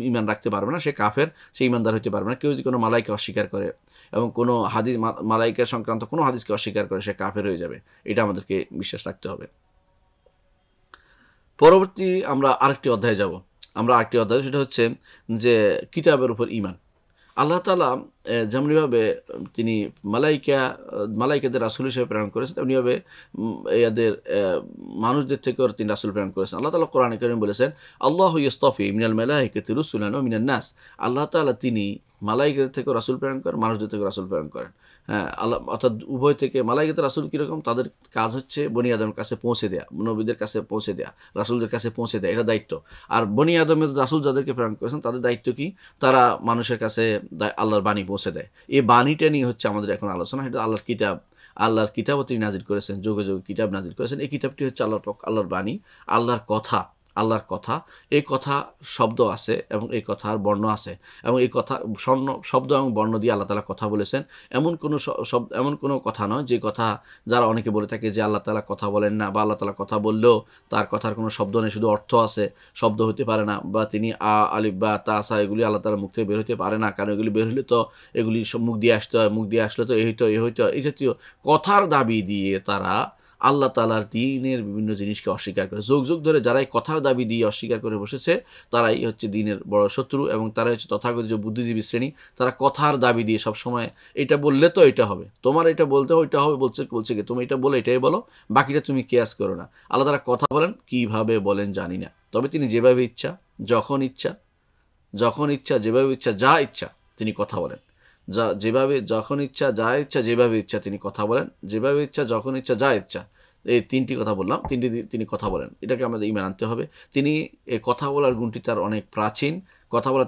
ঈমান রাখতে পারবে না, সে কাফের, সে ঈমানদার হতে পারবে না। কেউ যদি কোনো মালাইকা অস্বীকার করে এবং কোনো হাদিস, মালাইকা সংক্রান্ত কোনো হাদিসকে অস্বীকার করে, সে কাফের হয়ে যাবে। এটা আমাদেরকে বিশ্বাস রাখতে হবে। পরবর্তী আমরা আরেকটি অধ্যায়ে যাব। আমরা আরেকটি অধ্যায়, সেটা হচ্ছে যে কিতাবের উপর ঈমান। আল্লাহ তাআলা যেমনিভাবে তিনি মালাইকাদের রাসূল হিসেবে প্রেরণ করেছেন, তেমনিভাবে এদের মানুষদের থেকেও তিনি রাসূল প্রেরণ করেছেন। আল্লাহ তাআলা কোরআনে কারীমে বলেছেন, আল্লাহু ইয়াসতাফি মিনাল মালাইকাতি রুসুলান ওয়া মিনান নাস। আল্লাহ তাআলা তিনি মালাইকাদের থেকেও রাসূল প্রেরণ করেন, মানুষদের থেকেও রাসূল প্রেরণ করেন। হ্যাঁ, আল্লাহ অর্থাৎ উভয় থেকে। মালাইকাদের রাসূল কীরকম? তাদের কাজ হচ্ছে বনি আদমের কাছে পৌঁছে দেয়া, নবীদের কাছে পৌঁছে দেয়া, রাসূলদের কাছে পৌঁছে দেয়া, এটা দায়িত্ব। আর বনি আদমের রাসূল যাদেরকে প্রেরণ করেছেন তাদের দায়িত্ব কি? তারা মানুষের কাছে আল্লাহর বাণী পৌঁছে দেয়। এই বাণীটা নিয়ে হচ্ছে আমাদের এখন আলোচনা। এটা আল্লাহর কিতাবও তিনি নাজিল করেছেন, যুগে যুগে কিতাব নাজিল করেছেন। এই কিতাবটি হচ্ছে আল্লাহর বাণী, আল্লাহর কথা। এই কথা শব্দ আছে এবং এই কথার বর্ণ আছে, এবং এই কথা শব্দ এবং বর্ণ দিয়ে আল্লাহ তাআলা কথা বলেছেন। এমন কোনো কথা নয় যে কথা, যারা অনেকে বলে থাকে যে আল্লাহ তাআলা কথা বলেন না, বা আল্লাহ তাআলা কথা বললেও তার কথার কোনো শব্দ নেই, শুধু অর্থ আছে, শব্দ হতে পারে না, বা তিনি আলিফ বা তা সা এগুলি আল্লাহ তাআলার মুখ থেকে বের হতে পারে না, কারণ এগুলি বের হলে তো এগুলি সব মুখ দিয়ে আসতে হয়, মুখ দিয়ে আসলে তো এই হইতো এই জাতীয় কথার দাবি দিয়ে তারা আল্লাহ তাআলার দ্বীনের বিভিন্ন জিনিসকে অস্বীকার করে। যুগ যুগ ধরে যারা এই কথার দাবি দিয়ে অস্বীকার করে বসেছে, তারাই হচ্ছে দ্বীনের বড় শত্রু, এবং তারাই হচ্ছে তথাকথিত বুদ্ধিজীবী শ্রেণী। তারা কথার দাবি দিয়ে সবসময় এটা বললে তো এটা হবে, তোমার এটা বলতে ওইটা হবে, বলছে কি তুমি এটা বলে এটাই বলো, বাকিটা তুমি কিয়াস করো না। আল্লাহ তাআলা কথা বলেন, কিভাবে বলেন জানি না, তবে তিনি যেভাবে ইচ্ছা, যখন ইচ্ছা, যেভাবে ইচ্ছা, যা ইচ্ছা তিনি কথা বলেন। যেভাবে যখন ইচ্ছা, যা ইচ্ছা, যেভাবে ইচ্ছা তিনি কথা বলেন। যেভাবে ইচ্ছা, যখন ইচ্ছা, যা ইচ্ছা, এই তিনটি কথা বললাম, তিনি কথা বলেন। এটাকে আমাদের ঈমান আনতে হবে। তিনি এই কথা বলার গুণটি তার অনেক প্রাচীন, কথা বলা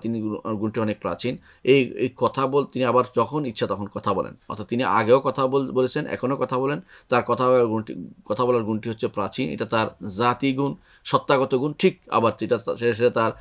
গুণটি অনেক প্রাচীন। এই কথা তিনি আবার যখন ইচ্ছা তখন কথা বলেন, অর্থাৎ তিনি আগেও কথা বলেছেন, এখনও কথা বলেন। তার কথা বলার গুণটি হচ্ছে প্রাচীন, এটা তার জাতি গুণ, সত্তাগত গুণ। ঠিক আবার সেটা তার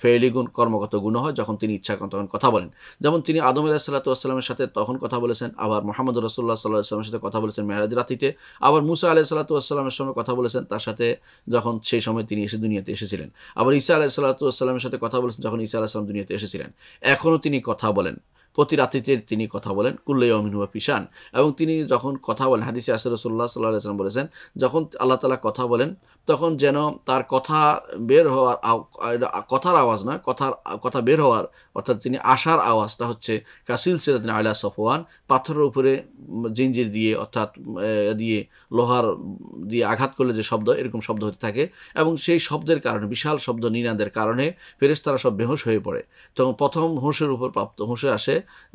ফেইলি গুণ, কর্মগত গুণও হয়। যখন তিনি ইচ্ছা করেন তখন কথা বলেন। যেমন তিনি আদম আলাইহিসসালাতু ওয়াসসালামের সাথে তখন কথা বলেছেন, আবার মুহাম্মদ রাসূলুল্লাহ সাল্লাল্লাহু আলাইহি ওয়াসাল্লামের সাথে কথা বলেছেন মেরাজ রাতিতে, আবার মুসা আলাইহিসসালাতু ওয়াসসালামের সঙ্গে কথা বলেছেন তার সাথে, যখন সেই সময় তিনি দুনিয়াতে এসেছিলেন। আবার ঈসা আলাইহিসসালাতু ওয়াসসালামের সাথে কথা বলেছেন যখন ঈসা আলাইহিস সালাম দুনিয়াতে এসেছিলেন। এখনও তিনি কথা বলেন, প্রতি রাত্রিতে তিনি কথা বলেন, কুল্লু ইয়াউমিন হুয়া ফি শান। এবং তিনি যখন কথা বলেন, হাদিসে আছে রাসূলুল্লাহ সাল্লাল্লাহু আলাইহি ওয়াসাল্লাম বলেছেন, যখন আল্লাহ তাআলা কথা বলেন তখন যেন তার কথা বের হওয়ার কথার আওয়াজ নয়, কথা বের হওয়ার অর্থাৎ তিনি আসার আওয়াজটা হচ্ছে কাসিলসিলাতিন আলা সফওয়ান, পাথরের উপরে জিঞ্জির দিয়ে অর্থাৎ দিয়ে লোহার দিয়ে আঘাত করলে যে শব্দ, এরকম শব্দ হতে থাকে। এবং সেই শব্দের কারণে, বিশাল শব্দ নিনাদের কারণে ফেরেশতারা সব বেহুশ হয়ে পড়ে। তখন প্রথম হুঁশে আসে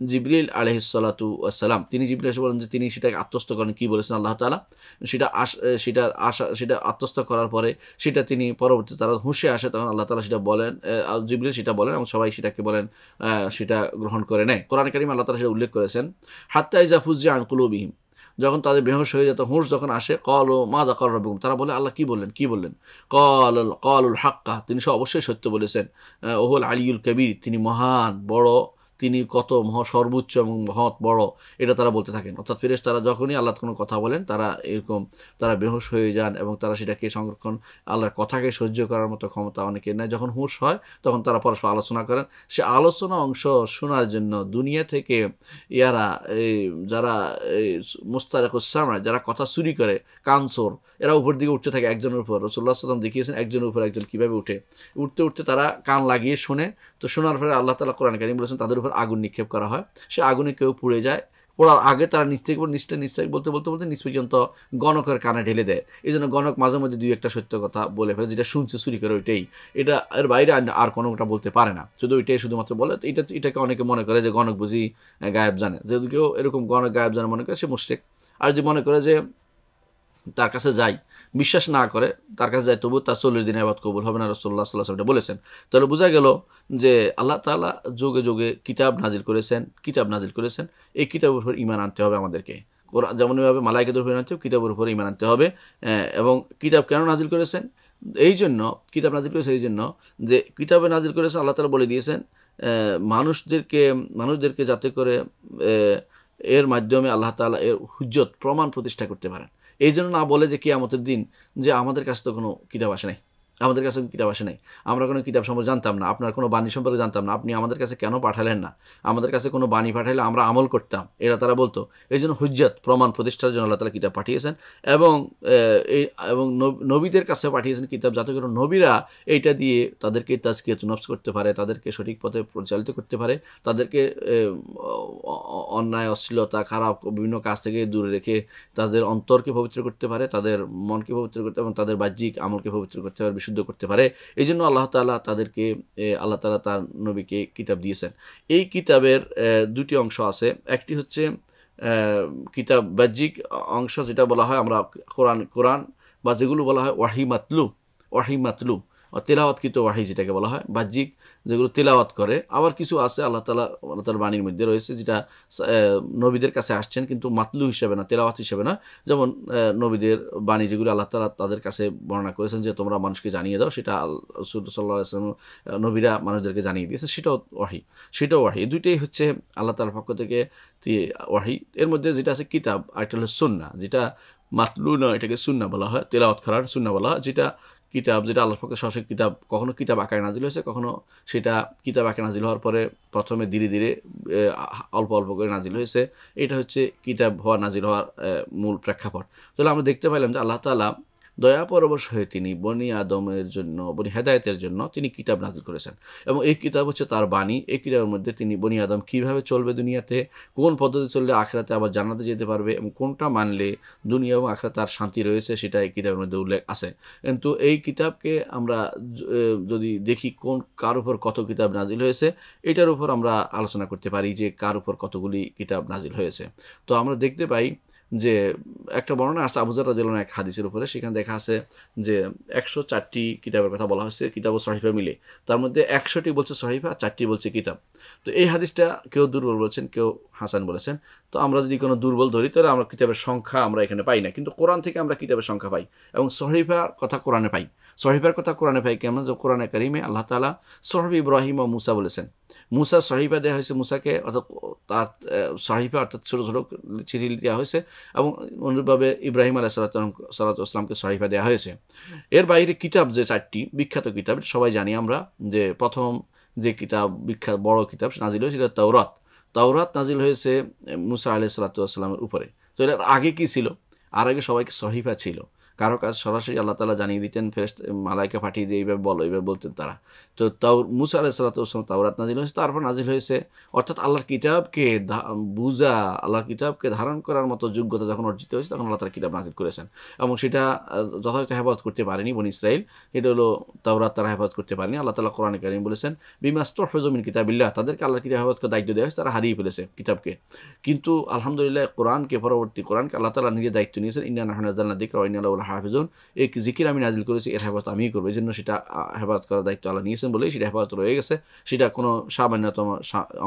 জিবরিল আলাইহিসসালাতু ওয়াসসালাম। তিনি জিবরিল এসে বলেন যে তিনি সেটাকে আত্মস্থ করেন, কি বলেছেন আল্লাহ তাআলা, সেটা আত্মস্থ করার পরে সেটা তিনি পরবর্তী তারা হুঁশে আসে, তখন আল্লাহ তাআলা সেটা বলেন, জিবরিল সেটা বলেন, এবং সবাই সেটাকে বলেন, সেটা গ্রহণ করে নেয়। কোরআনে কারীমে আল্লাহ তাআলা সেটা উল্লেখ করেছেন, হাত্তা ইযা ফুজিআ আন কুলুবিহিম, যখন তাদের বেহুশ হয়ে যেত, হুঁশ যখন আসে, ক্বালু মাযা ক্বালা রাব্বুকুম, তারা বলে আল্লাহ কি বললেন। ক্বালুল হাক্কা, তিনি অবশ্যই সত্য বলেছেন। ওহুল আলিয়ুল কবির, তিনি মহান বড়, তিনি কত সর্বোচ্চ এবং মহৎ বড়, এটা তারা বলতে থাকেন। অর্থাৎ ফেরেশতারা যখনই আল্লাহর কোনো কথা বলেন তারা বেহুশ হয়ে যান, এবং তারা সেটাকে আল্লাহর কথাকে সহ্য করার মতো ক্ষমতা অনেকের নেয়। যখন হুঁশ হয় তখন তারা পরস্পর আলোচনা করেন। সে আলোচনা অংশ শোনার জন্য দুনিয়া থেকে যারা মুস্তারিকুস সামা, যারা কথা চুরি করে, কানসোর, এরা উপর দিকে উঠতে থাকে একজনের উপর। রাসূলুল্লাহ সাল্লাল্লাহু আলাইহি ওয়াসাল্লাম দেখিয়েছেন একজনের উপর একজন কীভাবে উঠতে তারা কান লাগিয়ে শোনে। তো শোনার পরে আল্লাহ তাআলা কোরআনে কারীম বলেছেন তাদের উপর আগুন নিক্ষেপ করা হয়, সে আগুনে কেউ পুড়ে যায়। পড়ার আগে তারা নিচ থেকে বলতে নিচ পর্যন্ত গণকের কানে ঢেলে দেয়। এই জন্য গণক মাঝে মধ্যে দুই একটা সত্য কথা বলে ফেলে, যেটা শুনছে চুরি করে ওইটাই, এর বাইরে আর কোনোটা বলতে পারে না, ওইটাই শুধুমাত্র বলে। তো এটাকে অনেকে মনে করে যে গণক বুঝি গায়েব জানে। যদি কেউ এরকম গণক গায়েব জানে মনে করে, সে মুশরিক। আর যদি মনে করে যে তার কাছে যাই, বিশ্বাস না করে তার কাছে যায়, তবু তার 40 দিন ইবাদত কবুল হবে না, রাসূলুল্লাহ সাল্লাল্লাহু আলাইহি ওয়াসাল্লাম বলেছেন। তাহলে বোঝা গেল যে আল্লাহ তাআলা যুগে যুগে কিতাব নাজিল করেছেন। এই কিতাবের উপর ঈমান আনতে হবে আমাদেরকে। যেমনভাবে মালায়েকাদের উপর ঈমান আনতে হবে, কিতাবের উপর ঈমান আনতে হবে। এবং কিতাব কেন নাজিল করেছেন? কিতাব নাজিল করেছেন এই জন্য যে কিতাবে নাজিল করেছেন আল্লাহ তাআলা বলে দিয়েছেন মানুষদেরকে যাতে করে এর মাধ্যমে আল্লাহ তাআলা এর হুজ্জত প্রমাণ প্রতিষ্ঠা করতে পারেন। এই জন্য না বলে যে কিয়ামতের দিন যে আমাদের কাছে তো কোনো কিতাব আসে নাই, আমাদের কাছে কিতাব আসে নাই, আমরা কোনো কিতাব সম্পর্কে জানতাম না, আপনার কোনো বাণী সম্পর্কে জানতাম না, আপনি আমাদের কাছে কেন পাঠালেন না, আমাদের কাছে কোনো বাণী পাঠাইলে আমরা আমল করতাম, এরা তারা বলতো। এই জন্য হুজ্জাত প্রমাণ প্রতিষ্ঠার জন্য আল্লাহ তাআলা কিতাব পাঠিয়েছেন এবং এবং নবীদের কাছে পাঠিয়েছেন কিতাব, যাতে করে নবীরা এইটা দিয়ে তাদেরকে তাজকিয়াতুন নফস করতে পারে, তাদেরকে সঠিক পথে পরিচালিত করতে পারে, তাদেরকে অন্যায়, অশ্লীলতা, খারাপ বিভিন্ন কাজ থেকে দূরে রেখে তাদের অন্তরকে পবিত্র করতে পারে, তাদের মনকে পবিত্র করতে এবং তাদের বাহ্যিক আমলকে পবিত্র করতে পারে, বিশুদ্ধ করতে পারে। এই জন্য আল্লাহ তাআলা তাদেরকে, আল্লাহ তাআলা তার নবীকে কিতাব দিয়েছেন। এই কিতাবের দুটি অংশ আছে। একটি হচ্ছে কিতাব বাহ্যিক অংশ, যেটা বলা হয় আমরা কোরআন বা যেগুলো বলা হয় ওয়াহি মাতলু তেলাওয়াতকৃত ওয়াহি, যেটাকে বলা হয় বাহ্যিক, যেগুলো তেলাওয়াত করে। আবার কিছু আছে আল্লাহ তাআলার বাণীর মধ্যে রয়েছে যেটা নবীদের কাছে আসছেন, কিন্তু মাতলু হিসেবে না, তেলাওয়াত হিসেবে না। যেমন নবীদের বাণী যেগুলো আল্লাহ তাআলা তাদের কাছে বর্ণনা করেছেন যে তোমরা মানুষকে জানিয়ে দাও, সেটা রাসূল সাল্লাল্লাহু আলাইহি ওয়াসাল্লাম নবীরা মানুষদেরকে জানিয়ে দিয়েছেন, সেটাও ওয়াহি। এই দুইটাই হচ্ছে আল্লাহ তাআলার পক্ষ থেকে ওয়াহি। এর মধ্যে যেটা আছে কিতাব, আরেকটা হলো সুন্নাহ, যেটা মাতলু নয়, এটাকে সুন্নাহ বলা হয়, তেলাওয়াত করার সুন্নাহ বলা হয়। যেটা কিতাব, যেটা আল্লাহর পক্ষে সরাসরি কিতাব, কখনো কিতাব আকারে নাজিল হয়েছে, কখনো সেটা কিতাব আকারে নাজিল হওয়ার পরে প্রথমে ধীরে ধীরে অল্প অল্প করে নাজিল হয়েছে। এটা হচ্ছে কিতাব নাজিল হওয়ার মূল প্রেক্ষাপট। তাহলে আমরা দেখতে পাইলাম যে আল্লাহ তাআলা দয়া পরবশ হয়ে তিনি বনি আদমের জন্য, বনি হেদায়েতের জন্য তিনি কিতাব নাজিল করেছেন, এবং এই কিতাব হচ্ছে তার বাণী। এই কিতাবের মধ্যে তিনি বনি আদম কীভাবে চলবে দুনিয়াতে, কোন পদ্ধতি চললে আখিরাতে আবার জান্নাতে যেতে পারবে, এবং কোনটা মানলে দুনিয়া এবং আখিরাতে তার শান্তি রয়েছে, সেটা এই কিতাবের মধ্যে উল্লেখ আছে। কিন্তু এই কিতাবকে আমরা যদি দেখি কার উপর কত কিতাব নাজিল হয়েছে, এটার উপর আমরা আলোচনা করতে পারি যে কার উপর কতগুলি কিতাব নাজিল হয়েছে। তো আমরা দেখতে পাই যে একটা বর্ণনা আসছে আবু যর রাদিয়াল্লাহু আনহু এক হাদিসের উপরে, সেখানে দেখা আছে যে 104টি কিতাবের কথা বলা হয়েছে, কিতাব ও সহিফা মিলে। তার মধ্যে 100টি বলছে সহিফা, 4টি বলছে কিতাব। তো এই হাদিসটা কেউ দুর্বল বলছেন, কেউ হাসান বলেছেন। তো আমরা যদি কোনো দুর্বল ধরি, তাহলে আমরা কিতাবের সংখ্যা আমরা এখানে পাই না, কিন্তু কোরআন থেকে আমরা কিতাবের সংখ্যা পাই, এবং সহিফার কথা কোরআনে পাই। সহিফার কথা কোরআনে পাই কেমন? যে কোরআনে কারিমে আল্লাহ তাআলা সহিফ ইব্রাহিম ও মুসা বলেছেন। মুসা সহিফা দেওয়া হয়েছে মুসাকে, অর্থাৎ তার সহিফা অর্থাৎ ছোটো ছোটো চিঠি দেওয়া হয়েছে, এবং অনুরূপভাবে ইব্রাহিম আলাইহিসসালামকে সহিফা দেওয়া হয়েছে। এর বাইরে কিতাব যে 4টি বিখ্যাত কিতাব, সবাই জানি আমরা, যে প্রথম যে কিতাব বিখ্যাত বড় কিতাব নাজিল হয়েছে সেটা তাওরাত নাজিল হয়েছে মুসা আলাইহিসসালামের উপরে। তো এর আগে কি ছিল? আর আগে সবাইকে সহিফা ছিল, কারো কাজ সরাসরি আল্লাহ তাআলা জানিয়ে দিতেন, ফেরেশতা মালাইকা পাঠিয়ে যে এইভাবে বলো, এইভাবে বলতেন তারা। তো মুসা আলাইহিসসালাম তাওরাত নাজিল হয়েছে, তারপর নাজিল হয়েছে, অর্থাৎ আল্লাহর কিতাবকে বুঝা, আল্লাহর কিতাবকে ধারণ করার মতো যোগ্যতা যখন অর্জিত হয়েছে, তখন আল্লাহ তাআলা কিতাব নাজিল করেছেন, এবং সেটা যথাযথ হেফাজত করতে পারেনি বনি ইসরাইল। এটা হলো তাওরাত, তারা হেফাজত করতে পারেনি। আল্লাহ তাআলা কোরআনে কারীম বলেছেন বিমাস্তাহফিযু মিন কিতাবিল্লাহ, তাদেরকে আল্লাহর কিতাব হেফাজত করার দায়িত্ব দেওয়া হয়েছে, তারা হারিয়ে ফেলেছে কিতাবকে। কিন্তু আলহামদুলিল্লাহ পরবর্তী কোরআনকে আল্লাহ তাআলা নিজে দায়িত্ব নিয়েছেন, ইন্না নাহনু নাযালনা যিকরা ওয়া ইন্না লাহু লাহাফিজুন। এই জিকির আমি নাজিল করেছি, এর হেফাজত আমিই করবো। এই জন্য সেটা হেফাজত করার দায়িত্ব আল্লাহ নিয়েছেন বলেই সেটা হেফাজত রয়ে গেছে, সেটা কোনো সামান্যতম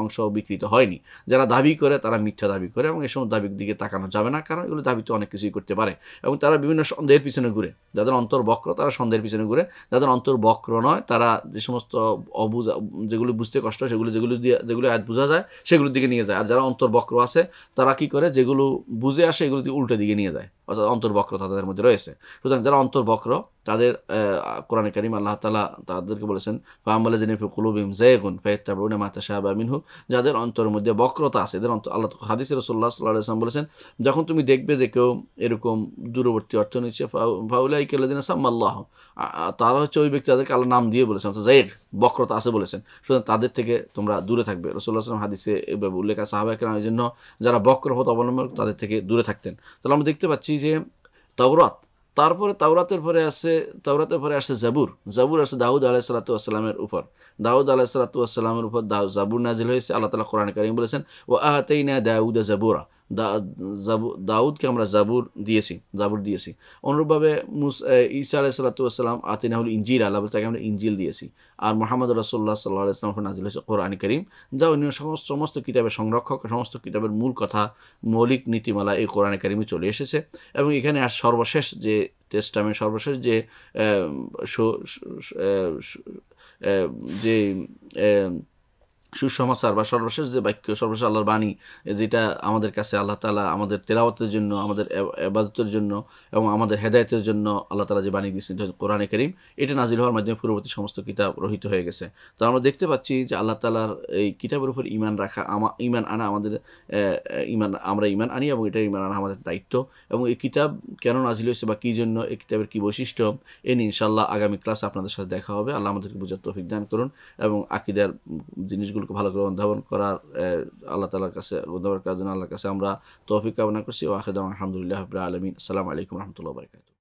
অংশ বিকৃত হয়নি। যারা দাবি করে তারা মিথ্যা দাবি করে, এবং এই সময় দাবির দিকে তাকানো যাবে না, কারণ এগুলো দাবি তো অনেক কিছুই করতে পারে, এবং তারা বিভিন্ন সন্দেহের পিছনে ঘুরে। যাদের অন্তর বক্র তারা সন্দেহের পিছনে ঘুরে, যাদের অন্তর বক্র নয় তারা যে সমস্ত যেগুলো বুঝতে কষ্ট হয়, যেগুলো আয়াত বোঝা যায় সেগুলোর দিকে নিয়ে যায়। আর যারা অন্তর বক্র আছে তারা কি করে, যেগুলো বুঝে আসে এগুলো দিয়ে উল্টো দিকে নিয়ে যায়, অর্থাৎ অন্তর্বক্রতা তাদের মধ্যে রয়েছে। সুতরাং যারা অন্তর্বক্র তাদের কোরআনে কারীম আল্লাহ তাআলা তাদেরকে বলেছেন ফাআম্মাল্লাযিনা ফি কুলুবিহিম যায়গুন ফায়াত্তাবিউনা মা তাশাবাহা মিনহু, যাদের অন্তরের মধ্যে বক্রতা আছে, এদের আল্লাহ হাদিসে রাসূলুল্লাহ সাল্লাল্লাহু আলাইহি ওয়াসাল্লাম বলেছেন, যখন তুমি দেখবে যে কেউ এরকম দূরবর্তী অর্থ নিচ্ছে, ফাউলাইকাল্লাযিনা সাম্মাল্লাহু, তারা হচ্ছে ওই ব্যক্তি যাদেরকে আল্লাহ নাম দিয়ে বলেছেন, অর্থাৎ যায়েগ বক্রতা আছে বলেছেন। সুতরাং তাদের থেকে তোমরা দূরে থাকবে। রাসূলুল্লাহ সাল্লাল্লাহু আলাইহি ওয়াসাল্লাম হাদিসে এভাবে উল্লেখ আছে, সাহাবায়ে কেরামের জন্য যারা বক্রপথ অবলম্বন তাদের থেকে দূরে থাকতেন। তাহলে আমরা দেখতে পাচ্ছি যে তাওরাত, তারপরে তাওরাতের পরে আসছে জাবুর আসছে দাউদ আলাইহিসসালাতু ওয়াসসালামের উপর। দাউদ আলাইহিসসালামের উপর জাবুর নাজিল হয়েছে। আল্লাহ তাআলা কোরআনে কারীম বলেছেন ওয়া আতাইনা দাউদা জাবুরা, দাউদকে আমরা জাবুর দিয়েছি। অনুরূপভাবে ঈসা আলাইহিসসালাতু ওয়াসসালাম আতাইনাহুল ইনজিল, আল্লাহ তাকে আমরা ইনজিল দিয়েছি। আর মুহাম্মদ রাসূলুল্লাহ সাল্লাল্লাহু আলাইহি ওয়াসাল্লামের উপর নাজিল হয়েছে কোরআন কারীম, যা অন্য সমস্ত কিতাবের সংরক্ষক, সমস্ত কিতাবের মূল কথা, মৌলিক নীতিমালা এই কোরআন কারীমে চলে এসেছে। এবং এখানে আর সর্বশেষ যে টেস্টামেন্ট, সর্বশেষ যে সুসমাচার বা সর্বশেষ যে বাক্য, সর্বশেষ আল্লাহর বাণী, যেটা আমাদের কাছে আল্লাহ তাআলা আমাদের তেলাওয়াতের জন্য, আমাদের ইবাদতের জন্য এবং আমাদের হেদায়েতের জন্য আল্লাহ তাআলা যে বাণী দিয়েছেন কোরআনে কারীম, এটা নাজিল হওয়ার মাধ্যমে পূর্ববর্তী সমস্ত কিতাব রহিত হয়ে গেছে। তো আমরা দেখতে পাচ্ছি যে আল্লাহ তাআলার এই কিতাবের উপর ঈমান রাখা, ঈমান আনা আমাদের আমরা ঈমান আনি এবং এটা ঈমান আনা আমাদের দায়িত্ব। এবং এই কিতাব কেন নাজিল হয়েছে বা কী জন্য, এই কিতাবের কী বৈশিষ্ট্য, এ নিয়ে ইনশাআল্লাহ আগামী ক্লাসে আপনাদের সাথে দেখা হবে। আল্লাহ আমাদেরকে বুঝার তৌফিক দান করুন এবং আকীদার জিনিসগুলোকে ভালো করে অনুধাবন করার আল্লাহ তাআলার কাছে অনুধাবন করার জন্য আল্লাহর কাছে আমরা তৌফিক কামনা করছি। ওয়া আখিরু দাওয়ানা আলহামদুলিল্লাহি রাব্বিল আলামিন। আসসালামু আলাইকুম ওয়া রাহমাতুল্লাহি ওয়া বারাকাতুহু।